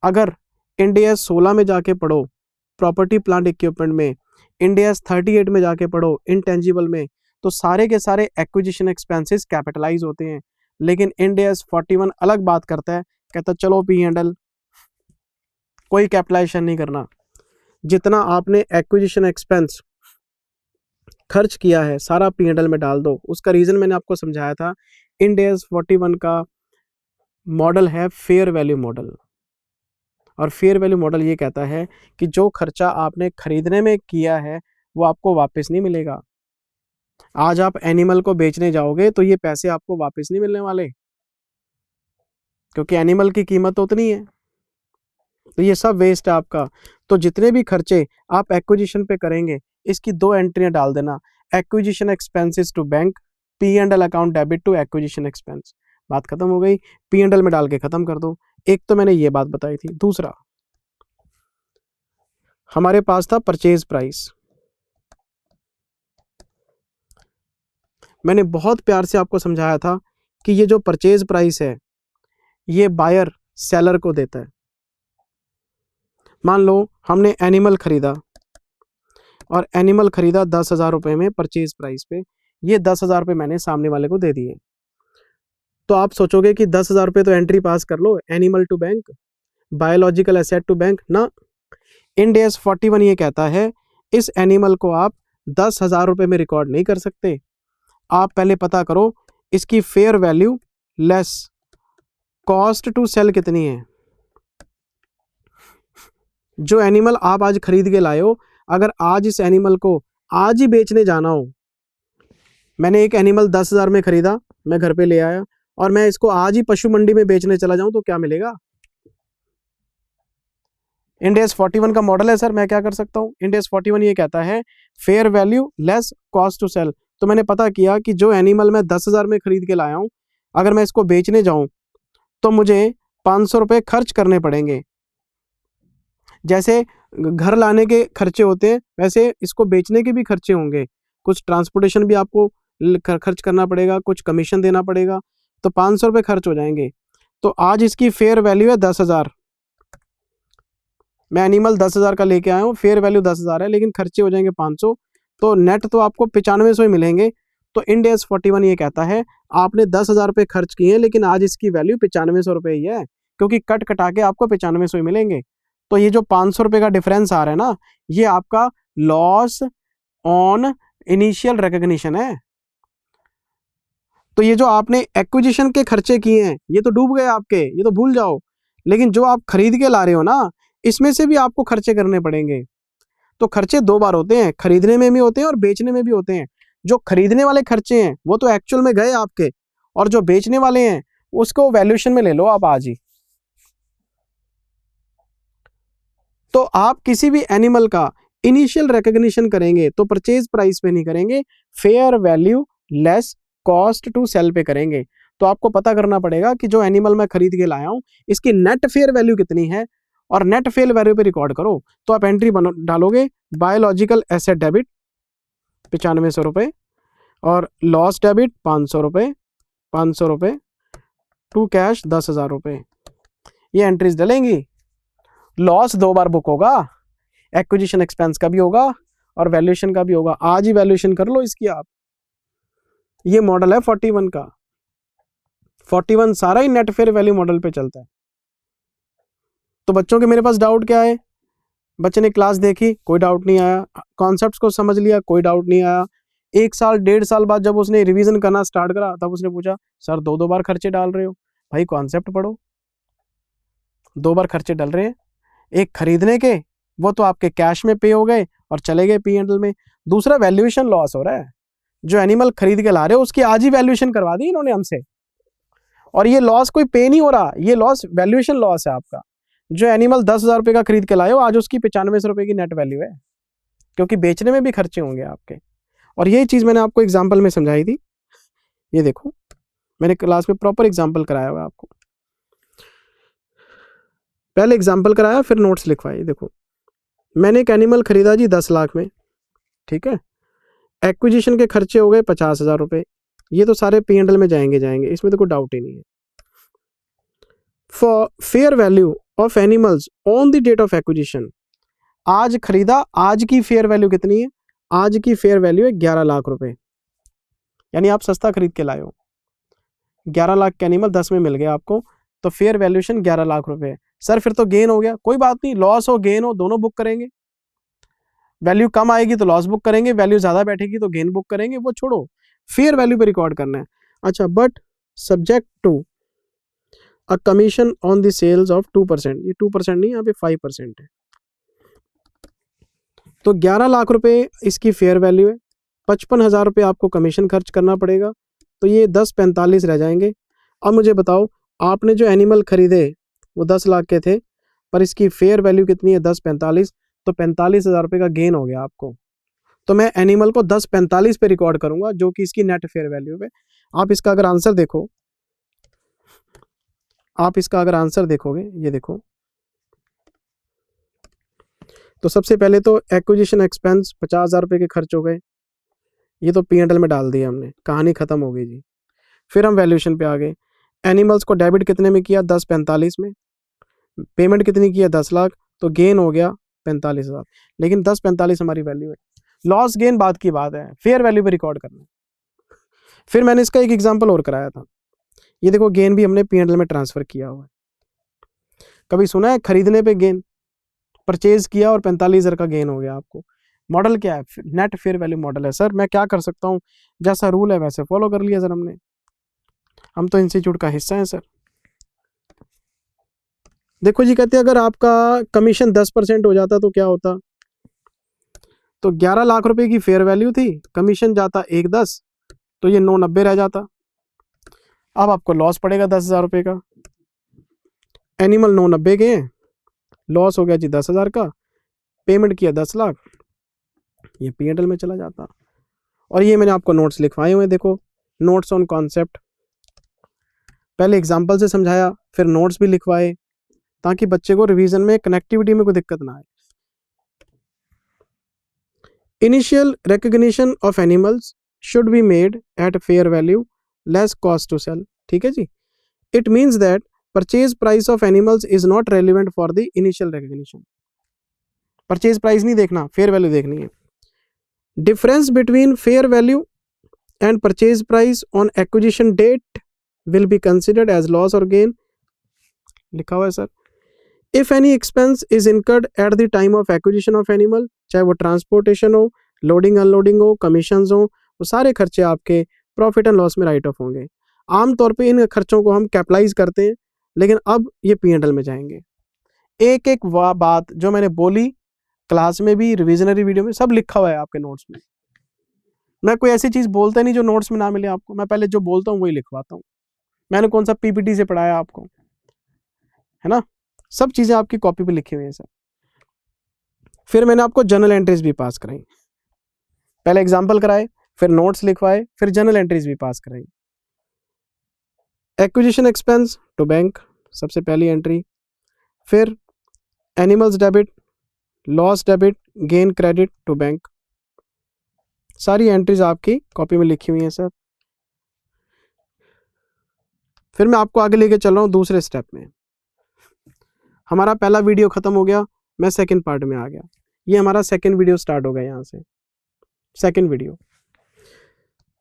A: अगर इंडिया 16 में जाके पढ़ो प्रॉपर्टी प्लांट इक्विपमेंट में, इंडिया 38 में जाके पढ़ो इंटेंजिबल में, तो सारे के सारे एक्विजिशन एक्सपेंसेस कैपिटलाइज होते हैं। लेकिन इंडिया 41 अलग बात करता है, कहता चलो P&L, कोई कैपिटलाइजेशन नहीं करना। जितना आपने एक्विजिशन एक्सपेंस खर्च किया है सारा P&L में डाल दो। उसका रीज़न मैंने आपको समझाया था। इंडिया 41 का मॉडल है फेयर वैल्यू मॉडल, और फेयर वैल्यू मॉडल ये कहता है कि जो खर्चा आपने खरीदने में किया है वो आपको वापस नहीं मिलेगा। आज आप एनिमल को बेचने जाओगे तो ये पैसे आपको वापस नहीं मिलने वाले, क्योंकि एनिमल की कीमत तो उतनी है, तो ये सब वेस्ट है आपका। तो जितने भी खर्चे आप एक्विजिशन पे करेंगे, इसकी 2 एंट्रियां डाल देना, acquisition expenses to bank, P&L account debit to acquisition expense. बात खत्म हो गई, P&L में डाल के खत्म कर दो। एक तो मैंने ये बात बताई थी। दूसरा, हमारे पास था परचेज प्राइस। मैंने बहुत प्यार से आपको समझाया था कि ये जो परचेज प्राइस है ये बायर सेलर को देता है। मान लो हमने एनिमल खरीदा, और एनिमल खरीदा 10,000 रुपये में परचेज प्राइस पे, ये 10,000 रुपये मैंने सामने वाले को दे दिए। तो आप सोचोगे कि 10,000 रुपये तो एंट्री पास कर लो, animal to bank, biological asset to bank ना। इंडिया 41 ये कहता है इस एनिमल को आप 10,000 रुपये में रिकॉर्ड नहीं कर सकते। आप पहले पता करो इसकी fair value less cost to sell कितनी है। जो एनिमल आप आज खरीद के लाए हो, अगर आज इस एनिमल को आज ही बेचने जाना हो, मैंने एक एनिमल 10,000 में खरीदा, मैं घर पे ले आया, और मैं इसको आज ही पशु मंडी में बेचने चला जाऊं तो क्या मिलेगा? इंडिया 41 का मॉडल है सर, मैं क्या कर सकता हूं? इंडिया 41 ये कहता है fair value less cost to sell. तो मैंने पता किया कि जो एनिमल मैं 10,000 में खरीद के लाया हूं, अगर मैं इसको बेचने जाऊं तो मुझे 500 रुपये खर्च करने पड़ेंगे। जैसे घर लाने के खर्चे होते हैं, वैसे इसको बेचने के भी खर्चे होंगे। कुछ ट्रांसपोर्टेशन भी आपको खर्च करना पड़ेगा, कुछ कमीशन देना पड़ेगा, तो 500 रुपये खर्च हो जाएंगे। तो आज इसकी फेयर वैल्यू है 10,000। मैं एनिमल 10,000 का लेके आया हूँ, फेयर वैल्यू 10,000 है, लेकिन खर्चे हो जाएंगे 500, तो नेट तो आपको 9500 ही मिलेंगे। तो इंडिया 41 ये कहता है आपने 10,000 रुपये खर्च किए हैं, लेकिन आज इसकी वैल्यू 9500 रुपये ही है, क्योंकि कट कटा के आपको 9500 ही मिलेंगे। तो ये जो 500 रुपये का डिफरेंस आ रहा है ना, ये आपका लॉस ऑन इनिशियल रिकग्निशन है। तो ये जो आपने एक्विजिशन के खर्चे किए हैं ये तो डूब गए आपके, ये तो भूल जाओ। लेकिन जो आप खरीद के ला रहे हो ना, इसमें से भी आपको खर्चे करने पड़ेंगे। तो खर्चे दो बार होते हैं, खरीदने में भी होते हैं और बेचने में भी होते हैं। जो खरीदने वाले खर्चे हैं वो तो एक्चुअल में गए आपके, और जो बेचने वाले हैं उसको वैल्यूएशन में ले लो आप आज ही। तो आप किसी भी एनिमल का इनिशियल रिकॉग्निशन करेंगे तो परचेज प्राइस पे नहीं करेंगे, fair value less cost to sell पे करेंगे। तो आपको पता करना पड़ेगा कि जो एनिमल मैं खरीद के लाया हूं इसकी नेट फेयर वैल्यू कितनी है, और नेट फेयर वैल्यू पे रिकॉर्ड करो। तो आप एंट्री डालोगे बायोलॉजिकल एसेट डेबिट 9500 रुपये, और लॉस डेबिट 500 रुपये, 500 रुपये, टू कैश 10,000 रुपये। ये एंट्रीज डलेंगी। लॉस दो बार बुक होगा, एक्विजिशन एक्सपेंस का भी होगा और वैल्यूएशन का भी होगा। आज ही वैल्यूएशन कर लो इसकी आप। ये मॉडल है 41 का। 41 सारा ही नेट फेयर वैल्यू मॉडल पे चलता है। तो बच्चों के मेरे पास डाउट क्या है? बच्चे ने क्लास देखी, कोई डाउट नहीं आया, कॉन्सेप्ट्स को समझ लिया, कोई डाउट नहीं आया। 1 साल 1.5 साल बाद जब उसने रिवीजन करना स्टार्ट करा तब उसने पूछा सर 2 बार खर्चे डाल रहे हो। भाई कॉन्सेप्ट पढ़ो, 2 बार खर्चे डल रहे हैं। एक खरीदने के, वो तो आपके कैश में पे हो गए और चले गए P&L में। दूसरा वैल्यूएशन लॉस हो रहा है, जो एनिमल खरीद के ला रहे हो उसकी आज ही वैल्यूएशन करवा दी इन्होंने हमसे, और ये लॉस कोई पे नहीं हो रहा, ये लॉस वैल्यूएशन लॉस है आपका। जो एनिमल 10,000 रुपये का खरीद के लाए हो आज उसकी 9500 रुपये की नेट वैल्यू है, क्योंकि बेचने में भी खर्चे होंगे आपके। और यही चीज़ मैंने आपको एग्जाम्पल में समझाई थी। ये देखो मैंने क्लास में प्रॉपर एग्जाम्पल कराया हुआ है आपको। पहले एग्जाम्पल कराया फिर नोट्स लिखवाए। देखो मैंने एक एनिमल खरीदा जी 10 लाख में, ठीक है। एक्विजिशन के खर्चे हो गए 50,000 रुपये। ये तो सारे P&L में जाएंगे, इसमें तो कोई डाउट ही नहीं है। For fair value of animals on the date of acquisition, आज खरीदा, आज की फेयर वैल्यू कितनी है? आज की फेयर वैल्यू है 11 लाख रुपए। यानी आप सस्ता खरीद के लाए हो, 11 लाख के एनिमल 10 में मिल गया आपको, तो फेयर वैल्यूएशन 11 लाख रुपए है। सर फिर तो गेन हो गया। कोई बात नहीं, लॉस हो गेन हो दोनों बुक करेंगे। वैल्यू कम आएगी तो लॉस बुक करेंगे, वैल्यू ज्यादा बैठेगी तो गेन बुक करेंगे, वो छोड़ो, फेयर वैल्यू पे रिकॉर्ड करना है। अच्छा, but subject to a commission on the sales of 2%। ये 2% नहीं, यहाँ पे 5% है। तो 11 लाख रुपए इसकी फेयर वैल्यू है, 55,000 रुपये आपको कमीशन खर्च करना पड़ेगा, तो ये 1045 रह जाएंगे। अब मुझे बताओ, आपने जो एनिमल खरीदे वो 10 लाख के थे, पर इसकी फेयर वैल्यू कितनी है? 1045, तो 45,000 रुपये का गेन हो गया आपको। तो मैं एनिमल को 1045 पे रिकॉर्ड करूंगा, जो कि इसकी नेट फेयर वैल्यू है। आप इसका अगर आंसर देखो, आप इसका अगर आंसर देखोगे, ये देखो, तो सबसे पहले तो एक्विजिशन एक्सपेंस 50,000 रुपये के खर्च हो गए, ये तो P&L में डाल दिया हमने, कहानी खत्म हो गई जी। फिर हम वैल्यूएशन पे आ गए। एनिमल्स को डेबिट कितने में किया? 1045 में। पेमेंट कितनी किया? 10 लाख, तो गेन हो गया 45,000। लेकिन 1045 हमारी वैल्यू है, लॉस गेन बाद की बात है, फेयर वैल्यू पे रिकॉर्ड करना है। फिर मैंने इसका एक एग्जाम्पल और कराया था। ये देखो, गेन भी हमने P&L में ट्रांसफर किया हुआ है। कभी सुना है खरीदने पे गेन? परचेज किया और 45,000 का गेन हो गया आपको। मॉडल क्या है? नेट फेयर वैल्यू मॉडल है। सर मैं क्या कर सकता हूँ, जैसा रूल है वैसे फॉलो कर लिया सर हमने, हम तो इंस्टीट्यूट का हिस्सा है सर। देखो जी, कहते हैं अगर आपका कमीशन 10% हो जाता तो क्या होता? तो 11 लाख रुपए की फेयर वैल्यू थी, कमीशन जाता 110, तो ये 990 रह जाता। अब आपको लॉस पड़ेगा 10,000 रुपये का। एनिमल 990 के हैं, लॉस हो गया जी 10,000 का, पेमेंट किया 10 लाख, ये P&L में चला जाता। और ये मैंने आपको नोट्स लिखवाए हुए, देखो नोट्स ऑन कॉन्सेप्ट, पहले एग्जाम्पल से समझाया, फिर नोट्स भी लिखवाए, ताकि बच्चे को रिवीजन में कनेक्टिविटी में कोई दिक्कत ना आए। Initial recognition of animals should be made at fair value less cost to sell. ठीक है जी। It means that purchase price of animals is not relevant for the initial recognition. Purchase price नहीं देखना, फेयर वैल्यू देखनी है। Difference between fair value and purchase price on acquisition date will be considered as loss और gain. लिखा हुआ है sir. If any expense is incurred at the time of acquisition of animal, चाहे वो transportation हो, loading unloading हो, commissions हो, वो सारे खर्चे आपके प्रॉफिट एंड लॉस में राइट ऑफ होंगे। आमतौर पे इन खर्चों को हम कैपिटलाइज करते हैं, लेकिन अब ये P&L में जाएंगे। एक एक बात जो मैंने बोली क्लास में भी, रिविजनरी वीडियो में, सब लिखा हुआ है आपके नोट्स में। मैं कोई ऐसी चीज बोलता नहीं जो नोट्स में ना मिले आपको, मैं पहले जो बोलता हूँ वही लिखवाता हूँ। मैंने कौन सा पीपीटी से पढ़ाया आपको, है ना? सब चीजें आपकी कॉपी पे लिखी हुई है सर। फिर मैंने आपको जर्नल एंट्रीज भी पास कराई, पहले एग्जाम्पल कराए, फिर नोट्स लिखवाए, फिर जर्नल एंट्रीज भी पास कराई। एक्विजिशन एक्सपेंस टू बैंक, सबसे पहली एंट्री। फिर animals debit, loss debit, gain credit to bank, सारी एंट्रीज आपकी कॉपी में लिखी हुई हैं सर। फिर मैं आपको आगे लेके चल रहा हूँ दूसरे स्टेप में। हमारा पहला वीडियो खत्म हो गया, मैं सेकंड पार्ट में आ गया। ये हमारा सेकंड वीडियो स्टार्ट हो गया यहाँ से। Second video,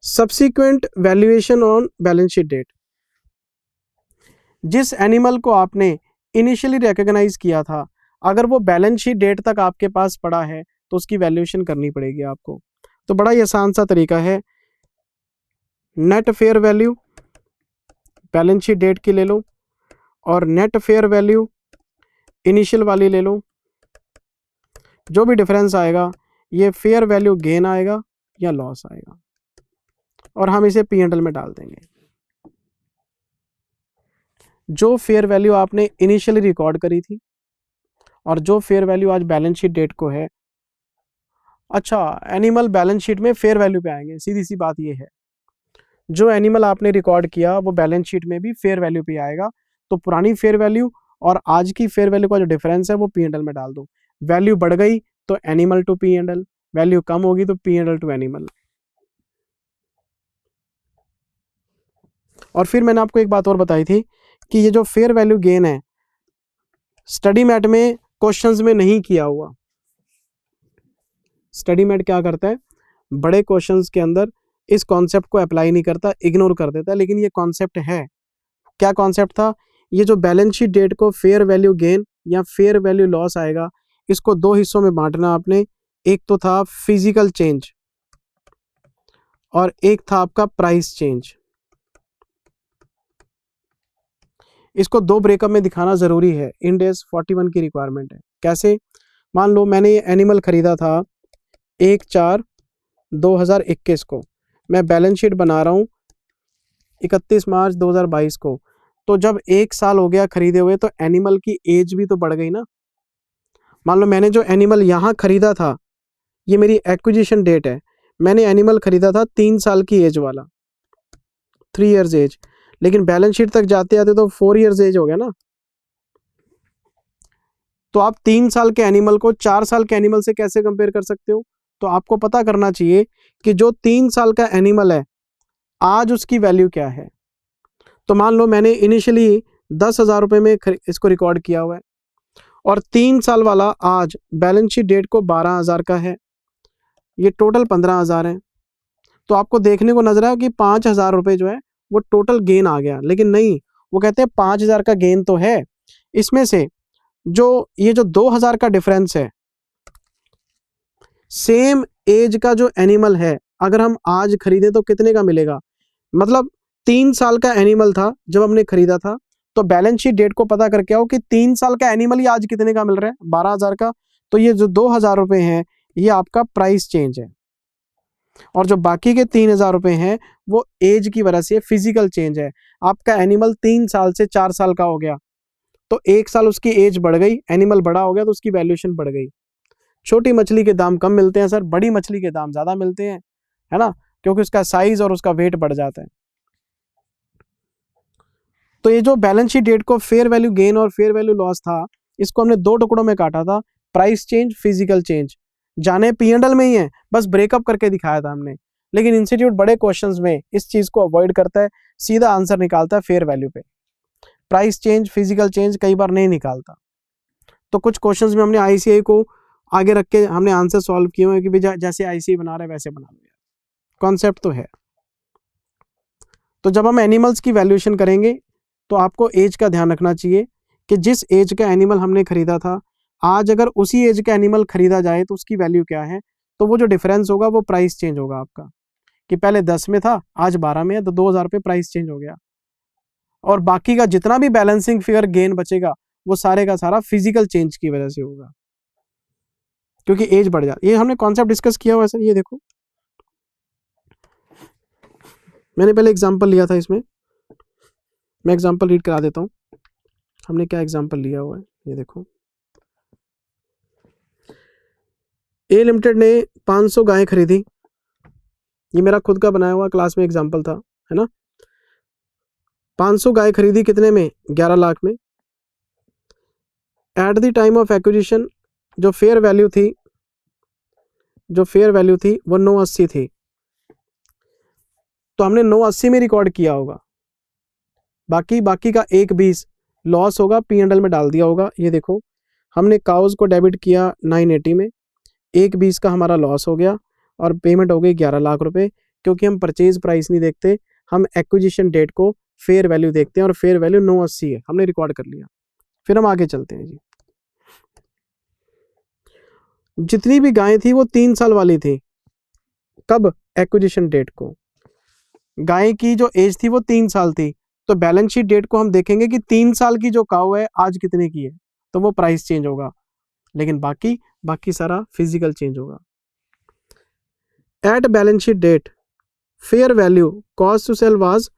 A: subsequent valuation on balance sheet date. जिस एनिमल को आपने इनिशियली रिकॉग्नाइज किया था, अगर वो बैलेंस शीट डेट तक आपके पास पड़ा है तो उसकी वैल्यूएशन करनी पड़ेगी आपको। तो बड़ा ही आसान सा तरीका है, net fair value balance sheet date की ले लो और नेट फेयर वैल्यू इनिशियल वाली ले लो। जो भी डिफरेंस आएगा ये फेयर वैल्यू गेन आएगा या लॉस आएगा, और हम इसे P&L में डाल देंगे। जो फेयर वैल्यू आपने इनिशियली रिकॉर्ड करी थी और जो फेयर वैल्यू आज बैलेंस शीट डेट को है, अच्छा एनिमल बैलेंस शीट में फेयर वैल्यू पे आएंगे, सीधी सी बात ये है। जो एनिमल आपने रिकॉर्ड किया वो बैलेंस शीट में भी फेयर वैल्यू पे आएगा। तो पुरानी फेयर वैल्यू और आज की फेयर वैल्यू का जो डिफरेंस है वो P&L में डाल दो। वैल्यू बढ़ गई तो एनिमल टू P&L, वैल्यू कम होगी तो P&L टू एनिमल। और फिर मैंने आपको एक बात और बताई थी कि ये जो फेयर वैल्यू गेन है, स्टडी मैट में क्वेश्चंस में नहीं किया हुआ। स्टडी मैट क्या करता है, बड़े क्वेश्चंस के अंदर इस कॉन्सेप्ट को अप्लाई नहीं करता, इग्नोर कर देता है, लेकिन ये कॉन्सेप्ट है। क्या कॉन्सेप्ट था? ये जो बैलेंस शीट डेट को फेयर वैल्यू गेन या फेयर वैल्यू लॉस आएगा, इसको दो हिस्सों में बांटना आपने। एक तो था फिजिकल चेंज और एक था आपका प्राइस चेंज। इसको दो ब्रेकअप में दिखाना जरूरी है, इंड AS 41 की रिक्वायरमेंट है। कैसे? मान लो मैंने ये एनिमल खरीदा था 1/4/2021 को, मैं बैलेंस शीट बना रहा हूँ 31 मार्च 2022 को। तो जब 1 साल हो गया खरीदे हुए तो एनिमल की एज भी तो बढ़ गई ना। मान लो मैंने जो एनिमल यहाँ खरीदा था, ये मेरी एक्विजिशन डेट है, मैंने एनिमल खरीदा था 3 साल की एज वाला, 3 इयर्स एज, लेकिन बैलेंस शीट तक जाते आते तो 4 इयर्स एज हो गया ना। तो आप 3 साल के एनिमल को 4 साल के एनिमल से कैसे कंपेयर कर सकते हो? तो आपको पता करना चाहिए कि जो 3 साल का एनिमल है आज उसकी वैल्यू क्या है। तो मान लो मैंने इनिशियली 10,000 रुपये में इसको रिकॉर्ड किया हुआ है और 3 साल वाला आज बैलेंस शीट डेट को 12,000 का है, ये टोटल 15,000 है। तो आपको देखने को नजर आया कि 5,000 रुपये जो है वो टोटल गेन आ गया, लेकिन नहीं, वो कहते हैं 5,000 का गेन तो है, इसमें से जो ये जो 2,000 का डिफरेंस है, सेम एज का जो एनिमल है अगर हम आज खरीदें तो कितने का मिलेगा। मतलब 3 साल का एनिमल था जब हमने खरीदा था, तो बैलेंस शीट डेट को पता करके आओ कि 3 साल का एनिमल ही आज कितने का मिल रहा है, 12,000 का। तो ये जो 2,000 रुपये हैं ये आपका प्राइस चेंज है, और जो बाकी के 3,000 रुपये हैं वो एज की वजह से फिजिकल चेंज है। आपका एनिमल 3 साल से 4 साल का हो गया तो 1 साल उसकी एज बढ़ गई, एनिमल बड़ा हो गया तो उसकी वैल्यूएशन बढ़ गई। छोटी मछली के दाम कम मिलते हैं सर, बड़ी मछली के दाम ज्यादा मिलते हैं, है ना, क्योंकि उसका साइज और उसका वेट बढ़ जाता है। तो ये जो बैलेंस शीट डेट को फेयर वैल्यू गेन और फेयर वैल्यू लॉस था, इसको हमने 2 टुकड़ों में काटा था, प्राइस चेंज, फिजिकल चेंज। जाने P&L में ही है, बस ब्रेकअप करके दिखाया था हमने, लेकिन इंस्टीट्यूट बड़े क्वेश्चंस में इस चीज को अवॉइड करता है, सीधा आंसर निकालता है फेयर वैल्यू पे। प्राइस चेंज, फिजिकल चेंज कई बार नहीं निकालता। तो कुछ क्वेश्चंस में हमने ICI को आगे रख के हमने आंसर सॉल्व किए हुए कि जैसे ICI बना रहा है वैसे बना लो, कॉन्सेप्ट तो है। तो जब हम एनिमल्स की वैल्यूएशन करेंगे तो आपको एज का ध्यान रखना चाहिए कि जिस एज का एनिमल हमने खरीदा था, आज अगर उसी एज का एनिमल खरीदा जाए तो उसकी वैल्यू क्या है। तो वो जो डिफरेंस होगा वो प्राइस चेंज होगा आपका, कि पहले 10 में था आज 12 में है, तो 2,000 रुपये प्राइस चेंज हो गया। और बाकी का जितना भी बैलेंसिंग फिगर गेन बचेगा वो सारे का सारा फिजिकल चेंज की वजह से होगा, क्योंकि एज बढ़ जाती है। ये हमने कॉन्सेप्ट डिस्कस किया हुआ है सर, ये देखो मैंने पहले एग्जांपल लिया था इसमें, मैं एग्जांपल रीड करा देता हूँ। हमने क्या एग्जांपल लिया हुआ है, ये देखो। ए लिमिटेड ने 500 गायें खरीदी, ये मेरा खुद का बनाया हुआ क्लास में एग्जांपल था, है ना। 500 गाय खरीदी कितने में, 11 लाख में। At the time of acquisition जो फेयर वैल्यू थी वो 980 थी, तो हमने 980 में रिकॉर्ड किया होगा, बाकी का 120 लॉस होगा, P&L में डाल दिया होगा। ये देखो हमने काउज को डेबिट किया 980 में, 120 का हमारा लॉस हो गया और पेमेंट हो गई 11 लाख रुपए, क्योंकि हम परचेज प्राइस नहीं देखते, हम एक्विजिशन डेट को फेयर वैल्यू देखते हैं और फेयर वैल्यू 980 है, हमने रिकॉर्ड कर लिया। फिर हम आगे चलते हैं जी। जितनी भी गायें थी वो 3 साल वाली थी, कब, एक्विजिशन डेट को। गाय की जो एज थी वो 3 साल थी, तो बैलेंस शीट डेट को हम देखेंगे कि 3 साल की जो काऊ है आज कितने की है, तो वो प्राइस चेंज होगा, लेकिन बाकी सारा फिजिकल चेंज होगा। At balance sheet date fair value cost to sell was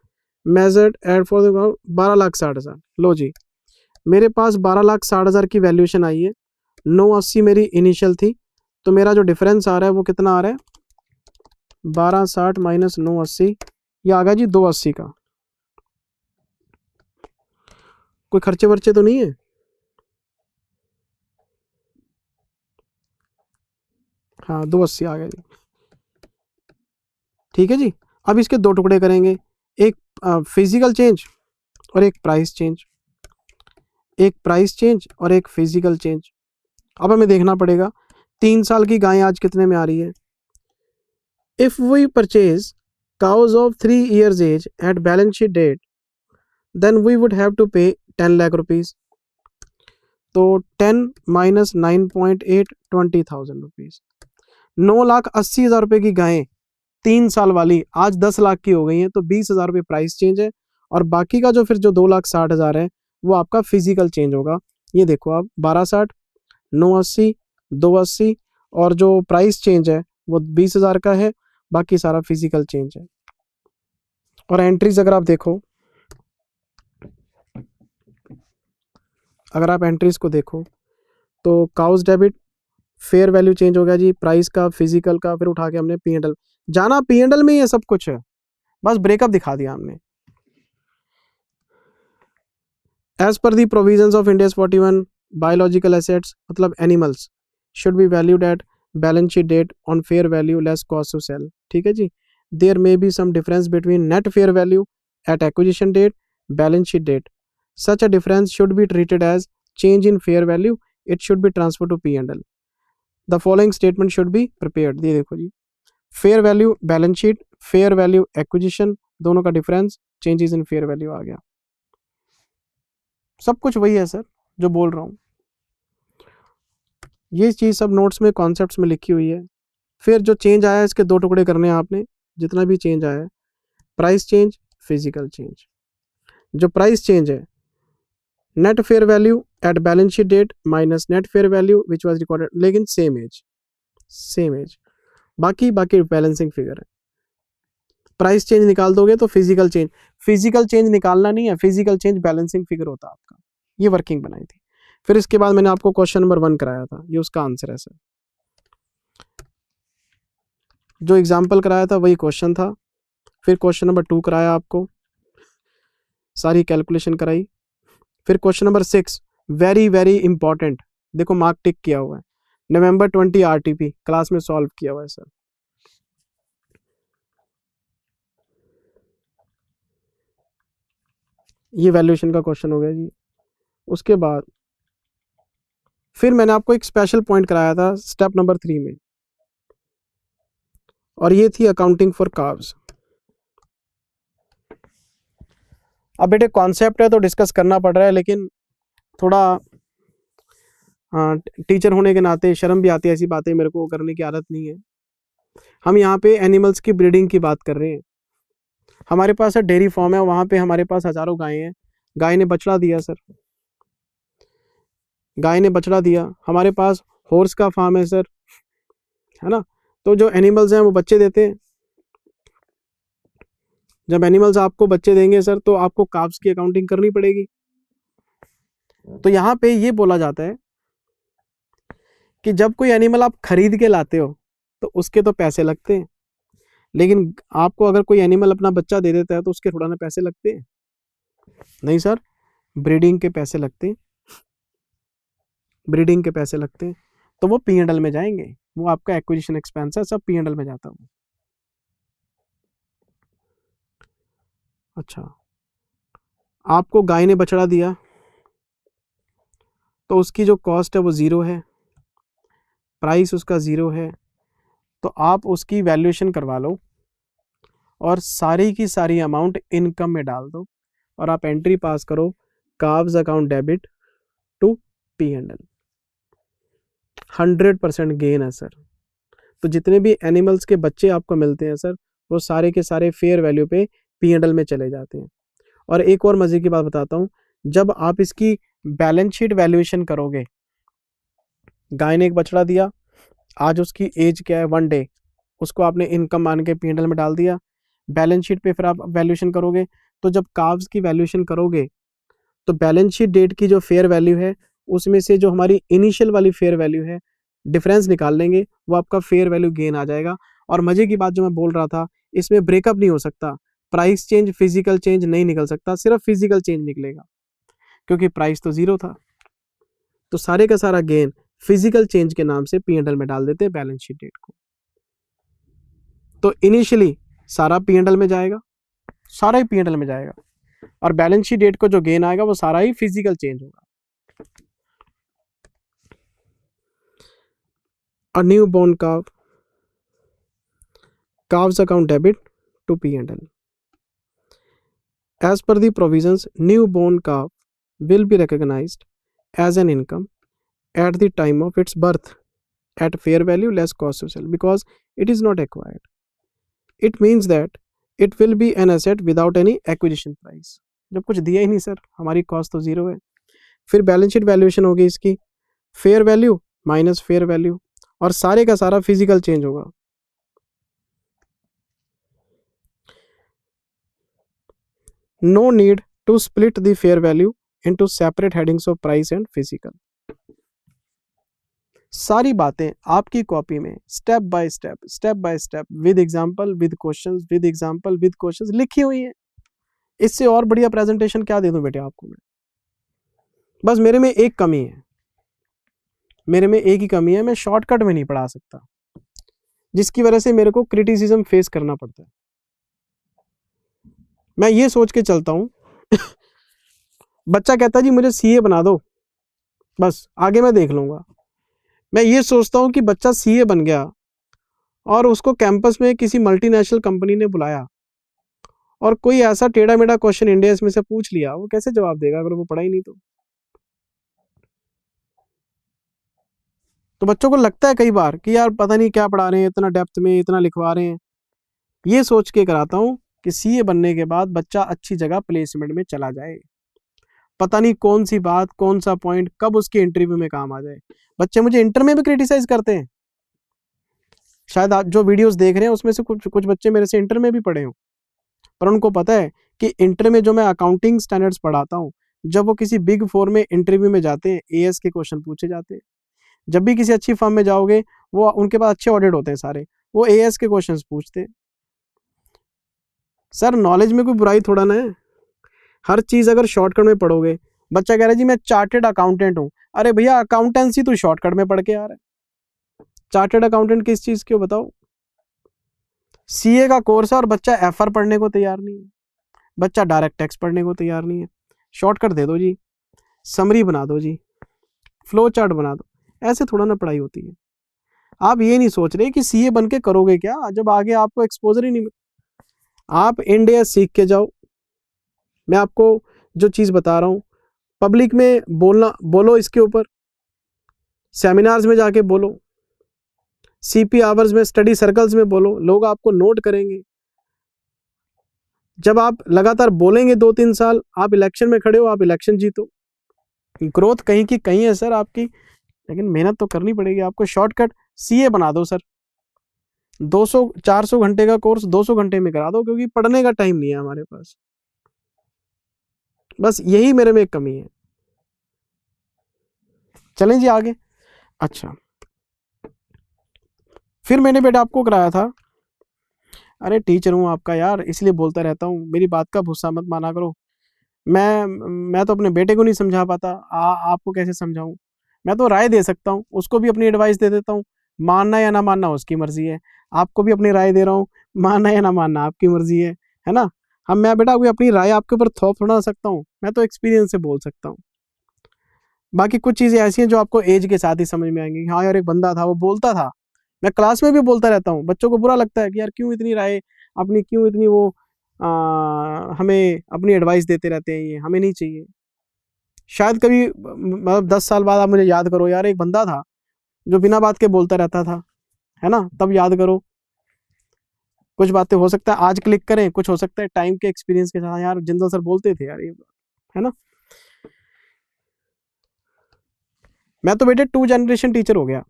A: measured at for 12,60,000। लो जी, मेरे पास 12,60,000 की वैल्यूएशन आई है, 980 मेरी इनिशियल थी, तो मेरा जो डिफरेंस आ रहा है वो कितना आ रहा है, 1260 माइनस 980, ये आ गया जी 280 का। कोई खर्चे वर्चे तो नहीं है, हाँ 280 आ गया जी, ठीक है जी। अब इसके दो टुकड़े करेंगे, एक फिजिकल चेंज और एक प्राइस चेंज, एक प्राइस चेंज और एक फिजिकल चेंज। अब हमें देखना पड़ेगा 3 साल की गाय आज कितने में आ रही है। If we purchase cows of 3 years age at balance sheet date, then we would have to pay 10 lakh rupees. तो 10 माइनस 9.8 20,000 रुपीज। 9,80,000 रुपए की गायें 3 साल वाली आज 10 लाख की हो गई हैं, तो 20,000 रुपये प्राइस चेंज है, और बाकी का जो फिर जो 2,60,000 है वो आपका फिजिकल चेंज होगा। ये देखो आप 1260, 980, 280 और जो प्राइस चेंज है वो 20,000 का है, बाकी सारा फिजिकल चेंज है। और एंट्रीज अगर आप देखो, अगर आप एंट्रीज को देखो तो cows debit, fair value change हो गया जी, प्राइस का, फिजिकल का, फिर उठा के हमने P&L जाना, P&L में ही है सब कुछ है, बस ब्रेकअप दिखा दिया हमने। एज पर the provisions of India 41 biological assets मतलब animals should be valued at balance sheet date on fair value less cost to sell. ठीक है जी। There may be some difference between net fair value at acquisition date, balance sheet date. Such a difference should be treated as change in fair value, it should be transfer to P&L। The following statement should be prepared. ये देखो जी, fair value balance sheet, fair value acquisition, दोनों का difference, changes in fair value आ गया। सब कुछ वही है सर जो बोल रहा हूँ, ये चीज़ सब नोट्स में कॉन्सेप्ट्स में लिखी हुई है। फिर जो चेंज आया है इसके दो टुकड़े करने हैं आपने, जितना भी चेंज आया है, प्राइस चेंज, फिजिकल चेंज। जो प्राइस चेंज है net fair value at balance sheet date minus net fair value which was recorded, लेकिन सेम एज, बाकी बैलेंसिंग फिगर है। प्राइस चेंज निकाल दोगे तो फिजिकल चेंज निकालना नहीं है, फिजिकल चेंज बैलेंसिंग फिगर होता है आपका। ये वर्किंग बनाई थी। फिर इसके बाद मैंने आपको क्वेश्चन नंबर 1 कराया था, ये उसका आंसर है सर। जो एग्जाम्पल कराया था वही क्वेश्चन था। फिर क्वेश्चन नंबर 2 कराया आपको, सारी कैलकुलेशन कराई। फिर question number 6 very very important, देखो मार्क टिक किया हुआ है, नवंबर 20 RTP क्लास में सॉल्व किया हुआ है सर। ये वैल्यूएशन का क्वेश्चन हो गया जी। उसके बाद फिर मैंने आपको एक स्पेशल पॉइंट कराया था स्टेप नंबर 3 में, और ये थी अकाउंटिंग फॉर काव्स। अब बेटे कॉन्सेप्ट है तो डिस्कस करना पड़ रहा है, लेकिन थोड़ा टीचर होने के नाते शर्म भी आती है, ऐसी बातें मेरे को करने की आदत नहीं है। हम यहाँ पे एनिमल्स की ब्रीडिंग की बात कर रहे हैं। हमारे पास डेयरी फार्म है, वहाँ पे हमारे पास हजारों गायें हैं, गाय ने बछड़ा दिया सर, गाय ने बछड़ा दिया, हमारे पास हॉर्स का फार्म है सर, है ना। तो जो एनिमल्स हैं वो बच्चे देते हैं, जब एनिमल्स आपको बच्चे देंगे सर तो आपको काव्स की अकाउंटिंग करनी पड़ेगी। तो यहाँ पे ये बोला जाता है कि जब कोई एनिमल आप खरीद के लाते हो तो उसके तो पैसे लगते हैं, लेकिन आपको अगर कोई एनिमल अपना बच्चा दे देता है तो उसके थोड़ा ना पैसे लगते हैं। नहीं सर, ब्रीडिंग के पैसे लगते हैं, ब्रीडिंग के पैसे लगते हैं, तो वो P&L में जाएंगे, वो आपका एक्विजिशन एक्सपेंस है, सब P&L में जाता है। अच्छा, आपको गाय ने बछड़ा दिया तो उसकी जो कॉस्ट है वो 0 है, प्राइस उसका 0 है, तो आप उसकी वैल्यूएशन करवा लो और सारी की सारी अमाउंट इनकम में डाल दो और आप एंट्री पास करो, cows account debit to P&L। 100% gain है सर। तो जितने भी एनिमल्स के बच्चे आपको मिलते हैं सर, वो सारे के सारे फेयर वैल्यू पे P&L में चले जाते हैं। और एक और मजे की बात बताता हूँ, जब आप इसकी बैलेंस शीट वैल्यूएशन करोगे, गाय ने एक बछड़ा दिया, आज उसकी एज क्या है 1 डे, उसको आपने इनकम मान के P&L में डाल दिया, बैलेंस शीट पे फिर आप वैल्यूएशन करोगे, तो जब काव्स की वैल्यूएशन करोगे तो बैलेंस शीट डेट की जो फेयर वैल्यू है उसमें से जो हमारी इनिशियल वाली फेयर वैल्यू है डिफरेंस निकाल लेंगे, वो आपका फेयर वैल्यू गेन आ जाएगा। और मजे की बात जो मैं बोल रहा था, इसमें ब्रेकअप नहीं हो सकता, प्राइस चेंज फिजिकल चेंज नहीं निकल सकता, सिर्फ फिजिकल चेंज निकलेगा, क्योंकि प्राइस तो 0 था। तो सारे का सारा गेन फिजिकल चेंज के नाम से P&L में डाल देते हैं बैलेंस शीट डेट को। तो इनिशियली सारा P&L में जाएगा, सारा ही P&L में जाएगा, और बैलेंस शीट डेट को जो गेन आएगा वो सारा ही फिजिकल चेंज होगा। A newborn calf, calves account debit to P&L. As per the provisions, newborn calf will be recognized as an income at the time of its birth at fair value less cost to sell because it is not acquired. It means that it will be an asset without any acquisition price. जब कुछ दिया ही नहीं sir, हमारी cost तो 0 है। फिर balance sheet valuation होगी इसकी, fair value minus fair value, और सारे का सारा फिजिकल चेंज होगा। No need to split the fair value into separate headings of price and physical. सारी बातें आपकी कॉपी में step by step with example with questions with example with questions लिखी हुई है। इससे और बढ़िया प्रेजेंटेशन क्या दे दूं बेटे आपको मैं। बस मेरे में एक कमी है, मेरे में एक ही कमी है, मैं शॉर्टकट में नहीं पढ़ा सकता, जिसकी वजह से मेरे को क्रिटिसिज्म फेस करना पड़ता है। मैं ये सोच के चलता हूं बच्चा कहता है जी मुझे सीए बना दो, बस आगे मैं देख लूंगा। मैं ये सोचता हूं कि बच्चा सीए बन गया और उसको कैंपस में किसी मल्टीनेशनल कंपनी ने बुलाया और कोई ऐसा टेढ़ा मेढ़ा क्वेश्चन इंडिया में से पूछ लिया, वो कैसे जवाब देगा अगर वो पढ़ा ही नहीं तो बच्चों को लगता है कई बार कि यार पता नहीं क्या पढ़ा रहे हैं, इतना डेप्थ में इतना लिखवा रहे हैं। ये सोच के कराता हूं कि सीए बनने के बाद बच्चा अच्छी जगह प्लेसमेंट में चला जाए, पता नहीं कौन सी बात कौन सा पॉइंट कब उसके इंटरव्यू में काम आ जाए। बच्चे मुझे इंटर में भी क्रिटिसाइज करते हैं, शायद आप जो वीडियोस देख रहे हैं उसमें से कुछ बच्चे मेरे से इंटर में भी पढ़े हों, पर उनको पता है कि इंटर में जो मैं अकाउंटिंग स्टैंडर्ड्स पढ़ाता हूँ, जब वो किसी बिग 4 में इंटरव्यू में जाते हैं एएस के क्वेश्चन पूछे जाते हैं। जब भी किसी अच्छी फर्म में जाओगे, वो उनके पास अच्छे ऑडिट होते हैं सारे, वो एएस के क्वेश्चन पूछते हैं। सर नॉलेज में कोई बुराई थोड़ा ना है, हर चीज अगर शॉर्टकट में पढ़ोगे। बच्चा कह रहा है जी मैं चार्टेड अकाउंटेंट हूं, अरे भैया अकाउंटेंसी तू शॉर्टकट में पढ़ के आ रहा है, चार्टेड अकाउंटेंट किस चीज की हो बताओ। सीए का कोर्स है और बच्चा एफआर पढ़ने को तैयार नहीं है, बच्चा डायरेक्ट टैक्स पढ़ने को तैयार नहीं है। शॉर्टकट दे दो जी, समरी बना दो जी, फ्लो चार्ट बना दो, ऐसे थोड़ा ना पढ़ाई होती है। आप ये नहीं सोच रहे कि सीए बन के करोगे क्या, जब आगे आपको एक्सपोजर ही नहीं। आप इंडिया सीख के जाओ, मैं आपको जो चीज बता रहा हूं पब्लिक में बोलो, इसके ऊपर सेमिनार्स में जाके बोलो, सीपी आवर्स में स्टडी सर्कल्स में बोलो, लोग आपको नोट करेंगे। जब आप लगातार बोलेंगे 2-3 साल, आप इलेक्शन में खड़े हो, आप इलेक्शन जीतो। ग्रोथ कहीं की कहीं है सर आपकी, लेकिन मेहनत तो करनी पड़ेगी आपको। शॉर्टकट सीए बना दो सर, 200 400 घंटे का कोर्स 200 घंटे में करा दो, क्योंकि पढ़ने का टाइम नहीं है हमारे पास। बस यही मेरे में एक कमी है। चलें जी आगे। अच्छा, फिर मैंने बेटा आपको कराया था, अरे टीचर हूँ आपका यार, इसलिए बोलता रहता हूँ, मेरी बात का गुस्सा मत माना करो। मैं तो अपने बेटे को नहीं समझा पाता, आपको कैसे समझाऊं। मैं तो राय दे सकता हूँ, उसको भी अपनी एडवाइस दे देता हूँ, मानना या ना मानना उसकी मर्जी है। आपको भी अपनी राय दे रहा हूँ, मानना या ना मानना आपकी मर्जी है ना। हम मैं बेटा कोई अपनी राय आपके ऊपर थोप थोड़ा सकता हूँ, मैं तो एक्सपीरियंस से बोल सकता हूँ। बाकी कुछ चीज़ें ऐसी हैं जो आपको एज के साथ ही समझ में आएंगी। हाँ यार, एक बंदा था वो बोलता था, मैं क्लास में भी बोलता रहता हूँ, बच्चों को बुरा लगता है कि यार क्यों इतनी राय अपनी, क्यों इतनी वो हमें अपनी एडवाइस देते रहते हैं, ये हमें नहीं चाहिए। शायद कभी मतलब 10 साल बाद आप मुझे याद करो, यार एक बंदा था जो बिना बात के बोलता रहता था, है ना, तब याद करो। कुछ बातें हो सकता है आज क्लिक करें, कुछ हो सकता है टाइम के एक्सपीरियंस के साथ, यार जिंदल सर बोलते थे यार ये, है ना। मैं तो बेटे 2 जनरेशन टीचर हो गया,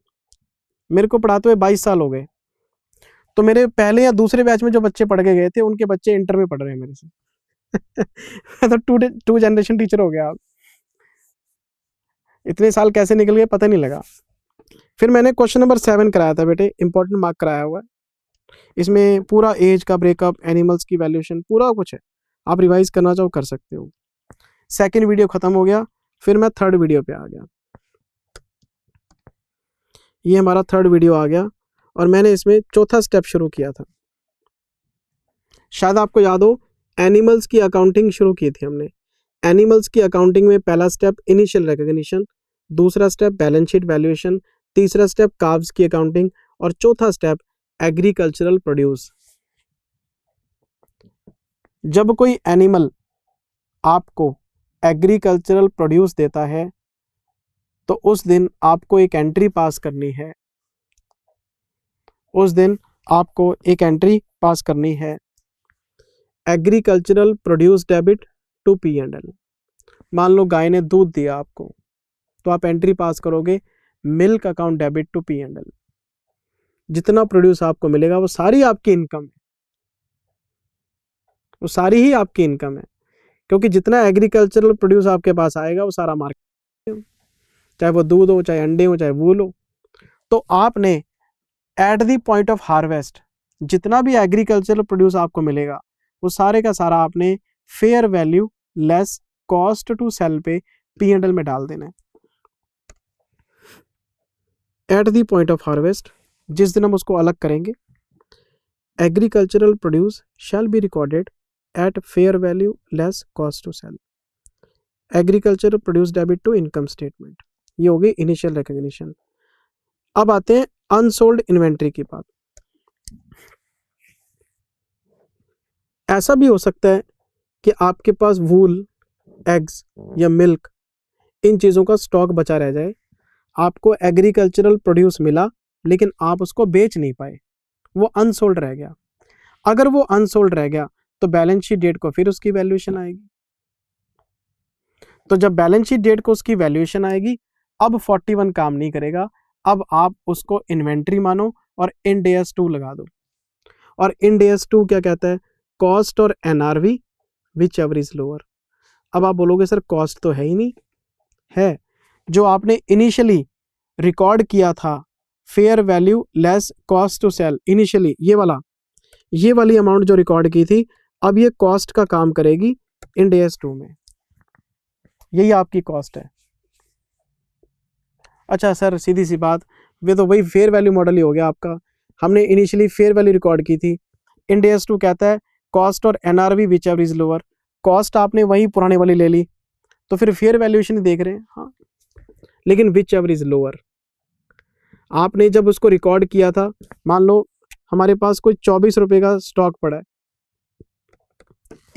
A: मेरे को पढ़ाते हुए 22 साल हो गए। तो मेरे पहले या दूसरे बैच में जो बच्चे पढ़ के गए थे, उनके बच्चे इंटर में पढ़ रहे हैं मेरे से। मैं तो 2 जनरेशन टीचर हो गया। इतने साल कैसे निकल गए पता नहीं लगा। फिर मैंने क्वेश्चन नंबर 7 कराया था बेटे, इंपॉर्टेंट मार्क कराया हुआ है। इसमें पूरा एज का ब्रेकअप, एनिमल्स की वैल्यूएशन, पूरा कुछ है। आप रिवाइज करना चाहो कर सकते हो। सेकंड वीडियो खत्म हो गया, फिर मैं थर्ड वीडियो पे आ गया। ये हमारा थर्ड वीडियो आ गया, और मैंने इसमें चौथा स्टेप शुरू किया था। शायद आपको याद हो, एनिमल्स की अकाउंटिंग शुरू की थी हमने। एनिमल्स की अकाउंटिंग में पहला स्टेप इनिशियल रिकॉग्निशन, दूसरा स्टेप बैलेंस शीट वैल्यूएशन, तीसरा स्टेप काव्स की अकाउंटिंग, और चौथा स्टेप एग्रीकल्चरल प्रोड्यूस। जब कोई एनिमल आपको एग्रीकल्चरल प्रोड्यूस देता है, तो उस दिन आपको एक एंट्री पास करनी है। उस दिन आपको एक एंट्री पास करनी है, agricultural produce debit to P&L। मान लो गाय ने दूध दिया आपको, तो आप एंट्री पास करोगे milk account debit to P&L। जितना प्रोड्यूस आपको मिलेगा वो सारी आपकी इनकम है, वो सारी ही आपकी इनकम है, क्योंकि जितना एग्रीकल्चरल प्रोड्यूस आपके पास आएगा वो सारा मार्केट, चाहे वो दूध हो, चाहे अंडे हो, चाहे वूल हो। तो आपने eight the point of harvest जितना भी एग्रीकल्चरल प्रोड्यूस आपको मिलेगा, वो सारे का सारा आपने fair value less cost to sell पे P&L में डाल देना है। At the point of harvest, जिस दिन हम उसको अलग करेंगे, agricultural produce shall be recorded at fair value less cost to sell, agricultural produce debit to income statement. ये हो गई इनिशियल रिकॉग्निशन। अब आते हैं अनसोल्ड इन्वेंट्री की बात। ऐसा भी हो सकता है कि आपके पास वूल, एग्स या मिल्क, इन चीज़ों का स्टॉक बचा रह जाए। आपको एग्रीकल्चरल प्रोड्यूस मिला, लेकिन आप उसको बेच नहीं पाए, वो अनसोल्ड रह गया। अगर वो अनसोल्ड रह गया, तो बैलेंस शीट डेट को फिर उसकी वैल्यूएशन आएगी। तो जब बैलेंस शीट डेट को उसकी वैल्यूएशन आएगी, अब 41 काम नहीं करेगा। अब आप उसको इन्वेंट्री मानो और इंड AS 2 लगा दो। और इंड AS 2 क्या कहता है? कॉस्ट और NRV which ever is lower. अब आप बोलोगे सर कॉस्ट तो है ही नहीं, है जो आपने इनिशियली रिकॉर्ड किया था, fair value less cost to sell, initially ये वाली अमाउंट जो रिकॉर्ड की थी, अब ये कॉस्ट का काम करेगी इंड AS 2 में। यही आपकी कॉस्ट है। अच्छा सर सीधी सी बात, वे तो वही फेयर वैल्यू मॉडल ही हो गया आपका। हमने इनिशियली फेयर वैल्यू रिकॉर्ड की थी, इंड AS 2 कहता है कॉस्ट और NRV which ever is lower. Cost आपने वही पुराने वाली ले ली, तो फिर फेयर वैल्यूएशन ही देख रहे हैं, हाँ, लेकिन विच एवर इज लोअर। आपने जब उसको रिकॉर्ड किया था, मान लो हमारे पास कोई 24 रुपए का स्टॉक पड़ा है,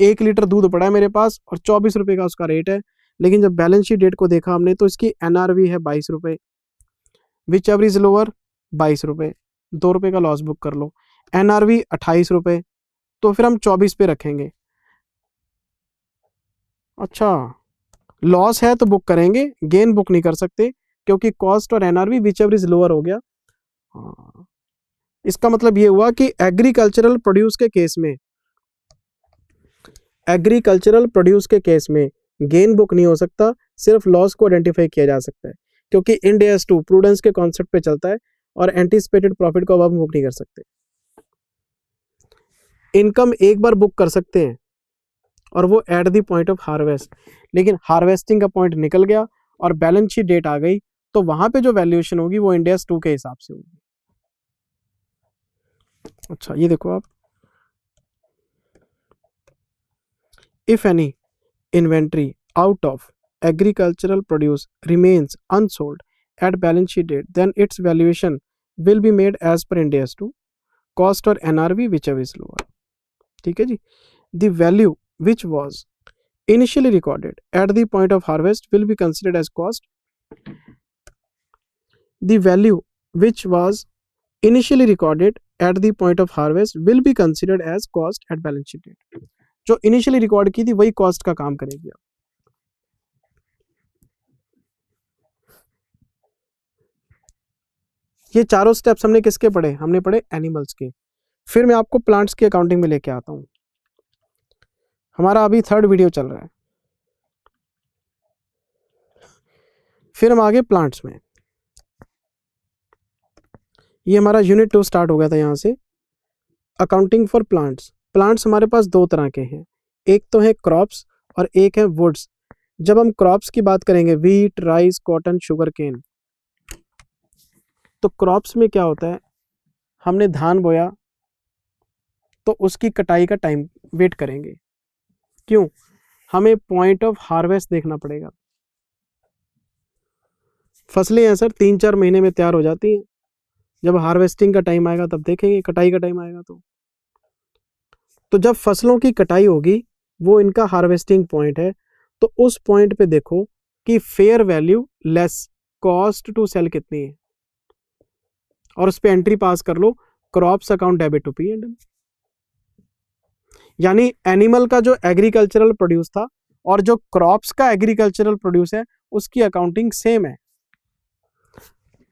A: 1 लीटर दूध पड़ा है मेरे पास और 24 रुपए का उसका रेट है, लेकिन जब बैलेंस शीट डेट को देखा हमने, तो इसकी NRV है 22 रुपए, विच एवर इज लोअर 22 रुपए, 2 रुपए का लॉस बुक कर लो। NRV 28 रुपए, तो फिर हम 24 पे रखेंगे। अच्छा, लॉस है तो बुक करेंगे, गेन बुक नहीं कर सकते क्योंकि कॉस्ट और NRV which ever is lower हो गया। हाँ, इसका मतलब ये हुआ कि एग्रीकल्चरल प्रोड्यूस के केस में, एग्रीकल्चरल प्रोड्यूस के केस में गेन बुक नहीं हो सकता, सिर्फ लॉस को आइडेंटिफाई किया जा सकता है क्योंकि इंड एस 2 प्रूडेंस के कॉन्सेप्ट पे चलता है और एंटीसिपेटेड प्रॉफिट को अब हम बुक नहीं कर सकते। इनकम एक बार बुक कर सकते हैं और वो eight the point of harvest, लेकिन हार्वेस्टिंग का पॉइंट निकल गया और बैलेंस शीट डेट आ गई तो वहां पे जो वैल्यूएशन होगी वो इंड एस 2 के हिसाब से होगी। अच्छा ये देखो आप, if any inventory out of agricultural produce remains unsold at balance sheet date, then its valuation will be made as per Ind AS 2 cost or NRV whichever is lower। ठीक है जी। The value which was initially recorded at the point of harvest will be considered as cost। The value which was initially recorded at the point of harvest will be considered as cost at balance sheet date। जो initially record की थी वही cost का काम करेगी। ये चारों steps हमने किसके पढ़े? हमने पढ़े एनिमल्स के। फिर मैं आपको प्लांट्स की अकाउंटिंग में लेके आता हूं। हमारा अभी 3rd वीडियो चल रहा है, फिर हम आगे प्लांट्स में। ये हमारा यूनिट 2 स्टार्ट हो गया था यहां से, अकाउंटिंग फॉर प्लांट्स। प्लांट्स हमारे पास 2 तरह के हैं, एक तो है क्रॉप्स और एक है वुड्स। जब हम क्रॉप्स की बात करेंगे, wheat, rice, cotton, sugarcane, तो क्रॉप्स में क्या होता है, हमने धान बोया तो उसकी कटाई का टाइम वेट करेंगे। क्यों? हमें पॉइंट ऑफ हार्वेस्ट देखना पड़ेगा। फसलें हैं सर 3-4 महीने में तैयार हो जाती हैं, जब हार्वेस्टिंग का टाइम आएगा तब देखेंगे, कटाई का टाइम आएगा तो जब फसलों की कटाई होगी वो इनका हार्वेस्टिंग पॉइंट है, तो उस पॉइंट पे देखो कि fair value less cost to sell कितनी है और उस पे एंट्री पास कर लो, crops account debit to P&L। यानी एनिमल का जो एग्रीकल्चरल प्रोड्यूस था और जो क्रॉप्स का एग्रीकल्चरल प्रोड्यूस है उसकी अकाउंटिंग सेम है।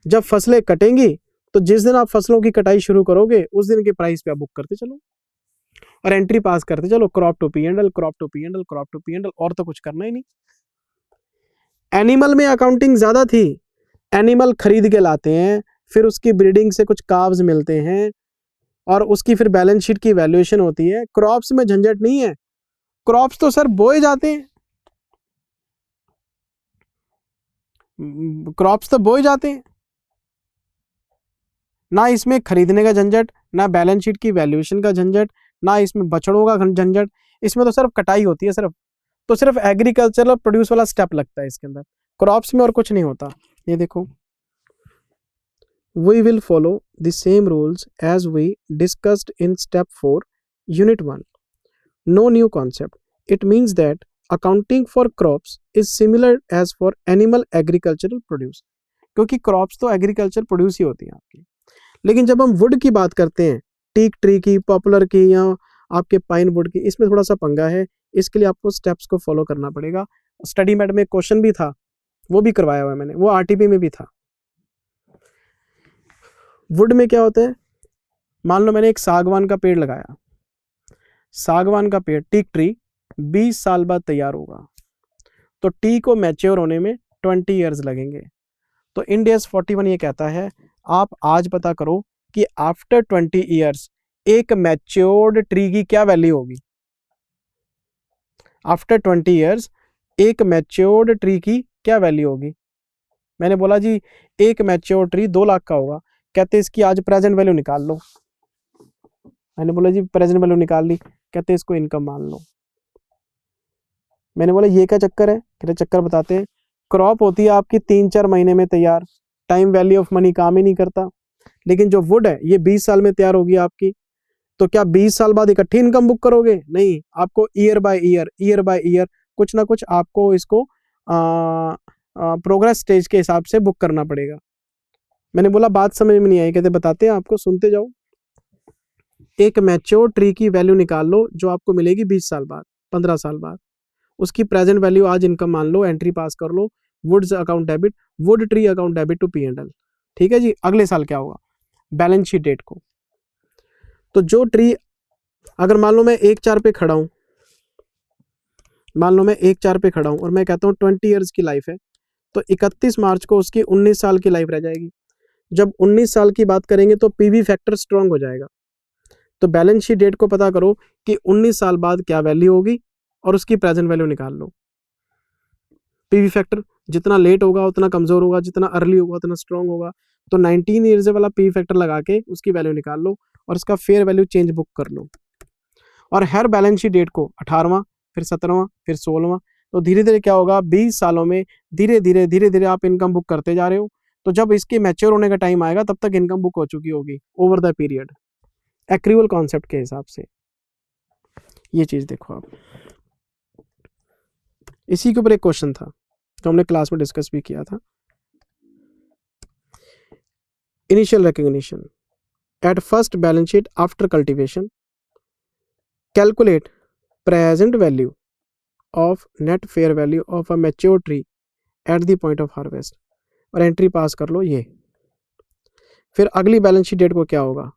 A: जब फसलें कटेंगी तो जिस दिन आप फसलों की कटाई शुरू करोगे उस दिन के प्राइस पे आप बुक करते चलो और एंट्री पास करते चलो, crop to P&L, crop to P&L, crop to P&L, और तो कुछ करना ही नहीं। एनिमल में अकाउंटिंग ज्यादा थी, एनिमल खरीद के लाते हैं, फिर उसकी ब्रीडिंग से कुछ काव्स मिलते हैं और उसकी फिर बैलेंस शीट की वैल्यूएशन होती है। क्रॉप्स में झंझट नहीं है, क्रॉप्स तो सर बोए जाते हैं, क्रॉप्स तो बोए जाते हैं, ना इसमें खरीदने का झंझट, ना बैलेंस शीट की वैल्यूएशन का झंझट, ना इसमें बछड़ों का झंझट, इसमें तो सिर्फ कटाई होती है सिर्फ। तो सिर्फ एग्रीकल्चरल प्रोड्यूस वाला स्टेप लगता है इसके अंदर, क्रॉप्स में और कुछ नहीं होता। ये देखो, we will follow the same rules as we discussed in step 4 unit 1। no new concept। it means that accounting for crops is similar as for animal agricultural produce। क्योंकि क्रॉप्स तो एग्रीकल्चर प्रोड्यूस ही होती हैं आपकी, लेकिन जब हम would की बात करते हैं, टीक ट्री की, पॉपुलर की या आपके पाइन वुड की, इसमें थोड़ा सा पंगा है। इसके लिए आपको स्टेप्स को फॉलो करना पड़ेगा। स्टडी मेट में क्वेश्चन भी था, वो भी करवाया हुआ है मैंने, वो आरटीपी में भी था। वुड में क्या होता है, मान लो मैंने एक सागवान का पेड़ लगाया, सागवान का पेड़ टीक ट्री 20 साल बाद तैयार होगा, तो टी को मैच्योर होने में 20 ईयर्स लगेंगे। तो इंड AS 41 ये कहता है आप आज पता करो कि आफ्टर 20 ईयर्स एक मैच्योर्ड ट्री की क्या वैल्यू होगी। आफ्टर 20 ईयर्स एक मैच्योर्ड ट्री की क्या वैल्यू होगी। मैंने बोला जी एक मैच्योर्ड ट्री 2 लाख का होगा, कहते इसकी आज प्रेजेंट वैल्यू निकाल लो। मैंने बोला जी प्रेजेंट वैल्यू निकाल ली, कहते इसको इनकम मान लो। मैंने बोला ये क्या चक्कर है, कहते चक्कर बताते हैं। क्रॉप होती है आपकी 3-4 महीने में तैयार, टाइम वैल्यू ऑफ मनी काम ही नहीं करता, लेकिन जो वुड है ये 20 साल में तैयार होगी आपकी। तो क्या 20 साल बाद इकट्ठी इनकम बुक करोगे? नहीं, आपको ईयर बाय ईयर कुछ ना कुछ आपको इसको प्रोग्रेस स्टेज के हिसाब से बुक करना पड़ेगा। मैंने बोला बात समझ में नहीं आई, कहते बताते हैं आपको, सुनते जाओ। एक मैच्योर ट्री की वैल्यू निकाल लो जो आपको मिलेगी 20 साल बाद, 15 साल बाद। उसकी प्रेजेंट वैल्यू आज इनकम मान लो, एंट्री पास कर लो, woods account debit, wood tree account debit to P&L। ठीक है जी। अगले साल क्या होगा, बैलेंस शीट डेट को, तो जो ट्री, अगर मान लो मैं 1/4 पे खड़ा हूं, मान लो मैं 1/4 पे खड़ा हूं और मैं कहता हूं 20 ईयर्स की लाइफ है, तो 31 मार्च को उसकी 19 साल की लाइफ रह जाएगी। जब 19 साल की बात करेंगे तो पीवी फैक्टर स्ट्रांग हो जाएगा। तो बैलेंस शीट डेट को पता करो कि 19 साल बाद क्या वैल्यू होगी और उसकी प्रेजेंट वैल्यू निकाल लो। पीवी फैक्टर जितना लेट होगा उतना कमजोर होगा, जितना अर्ली होगा उतना स्ट्रांग होगा। तो 19 ईयर्स वाला पीवी फैक्टर लगा के उसकी वैल्यू निकाल लो और उसका फेयर वैल्यू चेंज बुक कर लो। और हर बैलेंस शीट डेट को 18वां, फिर 17वां, फिर 16वां, तो धीरे धीरे क्या होगा, 20 सालों में धीरे धीरे आप इनकम बुक करते जा रहे हो। तो जब इसके मैच्योर होने का टाइम आएगा तब तक इनकम बुक हो चुकी होगी over the period, accrual concept के हिसाब से। ये चीज देखो आप, इसी के ऊपर एक क्वेश्चन था जो हमने क्लास में डिस्कस भी किया था। Initial recognition at first balance sheet after cultivation, calculate present value of net fair value of a mature tree eight the point of harvest, और एंट्री पास कर लो ये। फिर अगली बैलेंस शीट डेट को क्या होगा,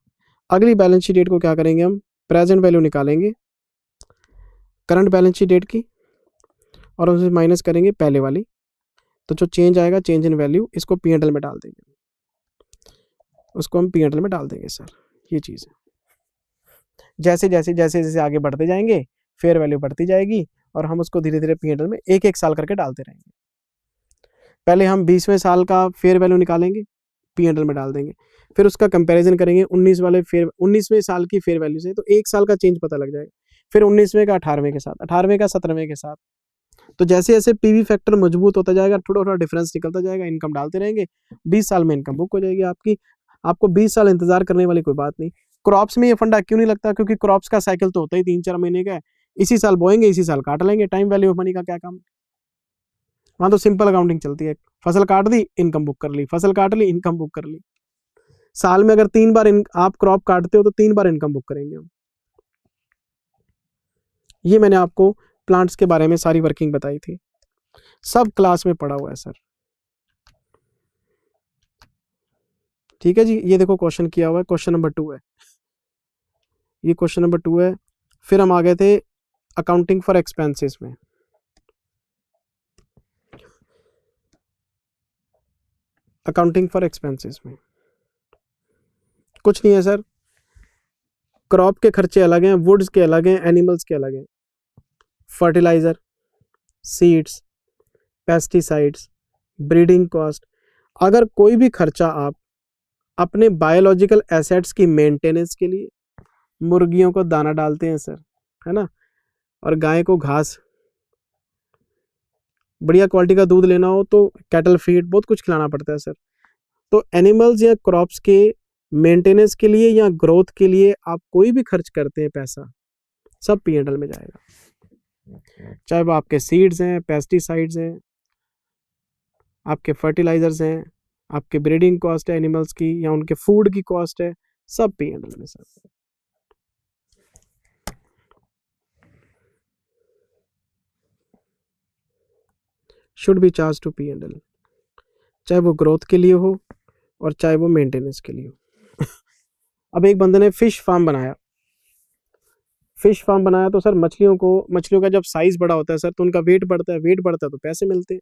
A: अगली बैलेंस शीट डेट को क्या करेंगे हम, प्रेजेंट वैल्यू निकालेंगे करंट बैलेंस शीट डेट की और उसे माइनस करेंगे पहले वाली। तो जो चेंज आएगा, चेंज इन वैल्यू, इसको P&L में डाल देंगे, उसको हम P&L में डाल देंगे सर। ये चीज़ है, जैसे जैसे जैसे जैसे आगे बढ़ते जाएंगे फेयर वैल्यू बढ़ती जाएगी और हम उसको धीरे धीरे P&L में एक एक साल करके डालते रहेंगे। पहले हम 20वें साल का फेयर वैल्यू निकालेंगे, P&L में डाल देंगे, फिर उसका कंपैरिजन करेंगे 19वें साल की फेयर वैल्यू से, तो एक साल का चेंज पता लग जाएगा। फिर 19वें का 18वें के साथ, 18वें का 17वें के साथ। तो जैसे जैसे पीवी फैक्टर मजबूत होता जाएगा, थोड़ा थोड़ा डिफरेंस निकलता जाएगा, इनकम डालते रहेंगे, 20 साल में इनकम बुक हो जाएगी आपकी। आपको 20 साल इंतजार करने वाली कोई बात नहीं। क्रॉप्स में ये फंडा क्यों नहीं लगता, क्योंकि क्रॉप्स का साइकिल तो होता ही 3-4 महीने का है, इसी साल बोएंगे इसी साल काट लेंगे, टाइम वैल्यू ऑफ मनी का क्या काम। वहां तो सिंपल अकाउंटिंग चलती है, फसल काट दी इनकम बुक कर ली, फसल काट ली इनकम बुक कर ली। साल में अगर 3 बार आप क्रॉप काटते हो तो 3 बार इनकम बुक करेंगे हम। ये मैंने आपको प्लांट्स के बारे में सारी वर्किंग बताई थी, सब क्लास में पढ़ा हुआ है सर। ठीक है जी। ये देखो क्वेश्चन किया हुआ है, क्वेश्चन नंबर 2 है, ये क्वेश्चन नंबर 2 है। फिर हम आ गए थे अकाउंटिंग फॉर एक्सपेंसेस में। अकाउंटिंग फॉर एक्सपेंसेस में कुछ नहीं है सर, क्रॉप के खर्चे अलग हैं, वुड्स के अलग हैं, एनिमल्स के अलग हैं, fertiliser, seeds, pesticides, breeding cost. अगर कोई भी खर्चा आप अपने बायोलॉजिकल एसेट्स की मेंटेनेंस के लिए, मुर्गियों को दाना डालते हैं सर, है ना, और गाय को घास, बढ़िया क्वालिटी का दूध लेना हो तो कैटल फीड, बहुत कुछ खिलाना पड़ता है सर। तो एनिमल्स या क्रॉप्स के मेंटेनेंस के लिए या ग्रोथ के लिए आप कोई भी खर्च करते हैं पैसा, सब P&L में जाएगा। चाहे वो आपके सीड्स हैं, पेस्टिसाइड्स हैं, आपके फर्टिलाइजर्स हैं, आपके ब्रीडिंग कॉस्ट है एनिमल्स की, या उनके फूड की कॉस्ट है, सब P&L में sir. Should be charge to P&L, चाहे वो ग्रोथ के लिए हो और चाहे वो मेंटेनेंस के लिए हो। अब एक बंदे ने फिश फार्म बनाया, फिश फार्म बनाया तो सर मछलियों का जब साइज बड़ा होता है सर तो उनका वेट बढ़ता है, वेट बढ़ता है तो पैसे मिलते हैं।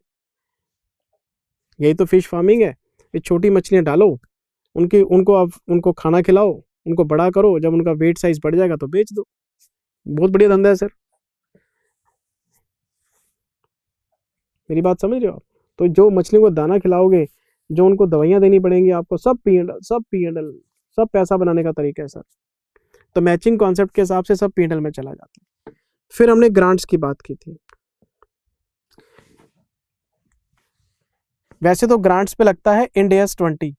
A: यही तो फिश फार्मिंग है। ये छोटी मछलियां डालो, उनको खाना खिलाओ, उनको बड़ा करो, जब उनका वेट साइज बढ़ जाएगा तो बेच दो। बहुत बढ़िया धंधा है सर, मेरी बात समझ रहे हो आप। तो जो मछलियों को दाना खिलाओगे, जो उनको दवाइयां देनी पड़ेंगी आपको, सब P&L, सब पैसा बनाने का तरीका है सर। तो मैचिंग कॉन्सेप्ट के हिसाब से सब P&L में चला जाता है। फिर हमने ग्रांट्स की बात की थी। वैसे तो ग्रांट्स पे लगता है Ind AS 20,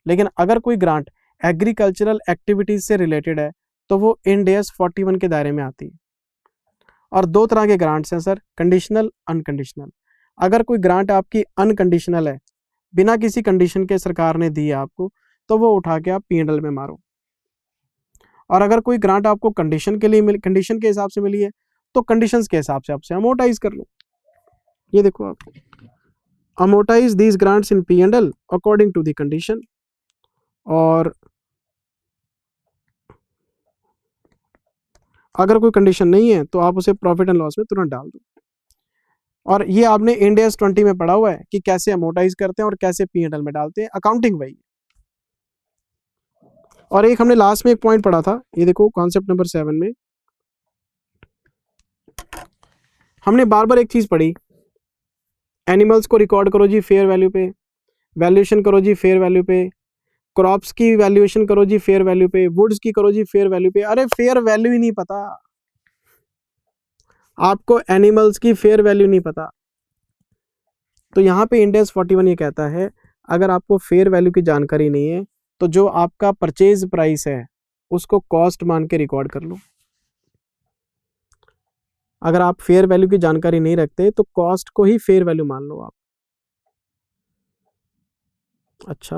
A: लेकिन अगर कोई ग्रांट एग्रीकल्चरल एक्टिविटीज से रिलेटेड है तो वो Ind AS 41 के दायरे में आती है। और 2 तरह के ग्रांट्स हैं सर, कंडीशनल, अनकंडीशनल। अगर कोई ग्रांट आपकी अनकंडीशनल है, बिना किसी कंडीशन के सरकार ने दी है आपको, तो वो उठा के आप P&L में मारो। और अगर कोई ग्रांट आपको कंडीशन के हिसाब से मिली है तो कंडीशंस के हिसाब से आपसे अमोर्टाइज कर लो। ये देखो आप, amortise these grants in P&L according to the condition, और अगर कोई कंडीशन नहीं है तो आप उसे प्रॉफिट एंड लॉस में तुरंत डाल दो। और ये आपने इंड AS 20 में पढ़ा हुआ है कि कैसे अमोर्टाइज करते हैं और कैसे P&L में डालते हैं, अकाउंटिंग वही है। और एक हमने लास्ट में एक पॉइंट पढ़ा था, ये देखो कॉन्सेप्ट नंबर 7 में हमने बार बार एक चीज पढ़ी, एनिमल्स को रिकॉर्ड करो जी फेयर वैल्यू पे, वैल्यूएशन करो जी फेयर वैल्यू पे, क्रॉप्स की वैल्यूएशन करो जी फेयर वैल्यू पे, वुड्स की करो जी फेयर वैल्यू पे। अरे फेयर वैल्यू ही नहीं पता आपको, एनिमल्स की फेयर वैल्यू नहीं पता। तो यहाँ पे इंड AS 41 ये कहता है अगर आपको फेयर वैल्यू की जानकारी नहीं है तो जो आपका परचेज प्राइस है उसको कॉस्ट मान के रिकॉर्ड कर लो। अगर आप फेयर वैल्यू की जानकारी नहीं रखते तो कॉस्ट को ही फेयर वैल्यू मान लो आप। अच्छा,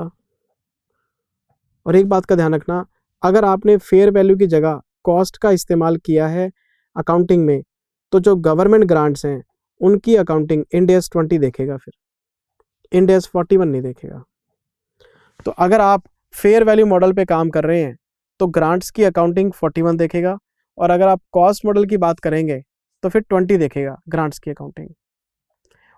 A: और एक बात का ध्यान रखना, अगर आपने फेयर वैल्यू की जगह कॉस्ट का इस्तेमाल किया है अकाउंटिंग में तो जो गवर्नमेंट ग्रांट्स हैं उनकी अकाउंटिंग इंड AS 20 देखेगा, फिर इंड AS 41 नहीं देखेगा। तो अगर आप फेयर वैल्यू मॉडल पे काम कर रहे हैं तो ग्रांट्स की अकाउंटिंग 41 देखेगा, और अगर आप कॉस्ट मॉडल की बात करेंगे तो फिर 20 देखेगा ग्रांट्स की अकाउंटिंग।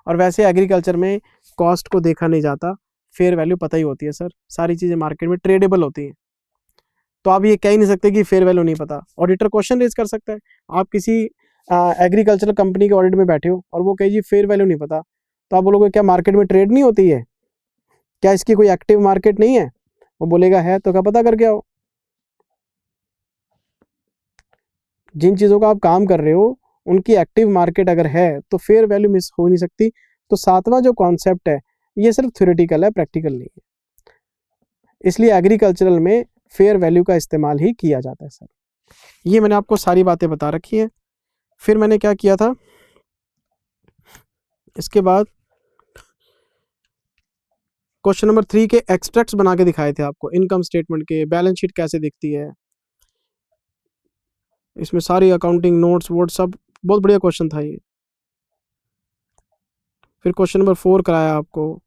A: और वैसे एग्रीकल्चर में कॉस्ट को देखा नहीं जाता, फेयर वैल्यू पता ही होती है सर, सारी चीज़ें मार्केट में ट्रेडेबल होती हैं। तो आप ये कह ही नहीं सकते कि फेयर वैल्यू नहीं पता। ऑडिटर क्वेश्चन रेज कर सकता है, आप किसी एग्रीकल्चरल कंपनी के ऑडिट में बैठे हो और वो कहे जी फेयर वैल्यू नहीं पता, तो आप बोलोगे क्या मार्केट में ट्रेड नहीं होती है, क्या इसकी कोई एक्टिव मार्केट नहीं है? वो बोलेगा है, तो क्या पता करके आओ। जिन चीज़ों का आप काम कर रहे हो उनकी एक्टिव मार्केट अगर है तो फेयर वैल्यू मिस हो नहीं सकती। तो 7वां जो कॉन्सेप्ट है ये सिर्फ थ्योरेटिकल है, प्रैक्टिकल नहीं है, इसलिए एग्रीकल्चरल में फेयर वैल्यू का इस्तेमाल ही किया जाता है सर। ये मैंने आपको सारी बातें बता रखी हैं। फिर मैंने क्या किया था, इसके बाद क्वेश्चन नंबर 3 के एक्सट्रैक्ट्स बना के दिखाए थे आपको, इनकम स्टेटमेंट के, बैलेंस शीट कैसे दिखती है, इसमें सारी अकाउंटिंग नोट्स वोट सब, बहुत बढ़िया क्वेश्चन था ये। फिर क्वेश्चन नंबर 4 कराया आपको।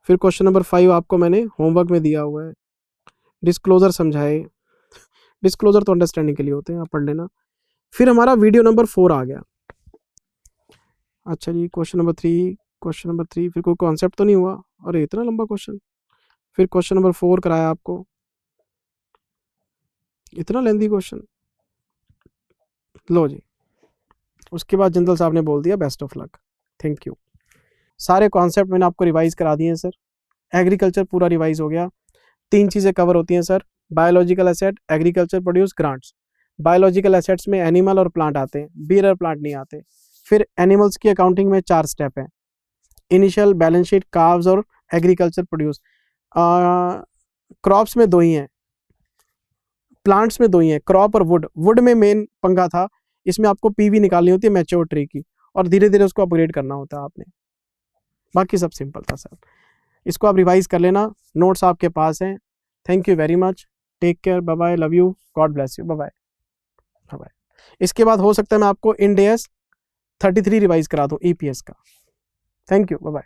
A: फिर क्वेश्चन नंबर 5 आपको मैंने होमवर्क में दिया हुआ है, डिस्क्लोजर समझाए, डिस्क्लोजर तो अंडरस्टैंडिंग के लिए होते हैं, आप पढ़ लेना। फिर हमारा वीडियो नंबर 4 आ गया। अच्छा जी, क्वेश्चन नंबर 3 फिर कोई कॉन्सेप्ट तो नहीं हुआ, अरे इतना लंबा क्वेश्चन। फिर क्वेश्चन नंबर 4 कराया आपको, इतना लेंदी क्वेश्चन, लो जी। उसके बाद जिंदल साहब ने बोल दिया best of luck, thank you. सारे कॉन्सेप्ट मैंने आपको रिवाइज करा दिए हैं सर, एग्रीकल्चर पूरा रिवाइज हो गया। 3 चीज़ें कवर होती हैं sir, biological asset, agriculture produce, grants. Biological assets में एनिमल और प्लांट आते हैं, बियर प्लांट नहीं आते। फिर एनिमल्स की अकाउंटिंग में 4 स्टेप हैं, इनिशियल, बैलेंस शीट, काव्स और एग्रीकल्चर प्रोड्यूस। क्रॉप्स में 2 ही हैं, प्लांट्स में 2 ही हैं, क्रॉप और वुड। वुड में मेन पंगा था, इसमें आपको पीवी निकालनी होती है मैच्योर ट्री की, और धीरे धीरे उसको अपग्रेड करना होता है आपने, बाकी सब सिंपल था सर। इसको आप रिवाइज कर लेना, नोट्स आपके पास हैं। Thank you very much, take care, bye bye, love you, God bless you, bye bye, bye bye. इसके बाद हो सकता है मैं आपको इंड AS 33 रिवाइज करा दूं EPS का। Thank you, bye bye.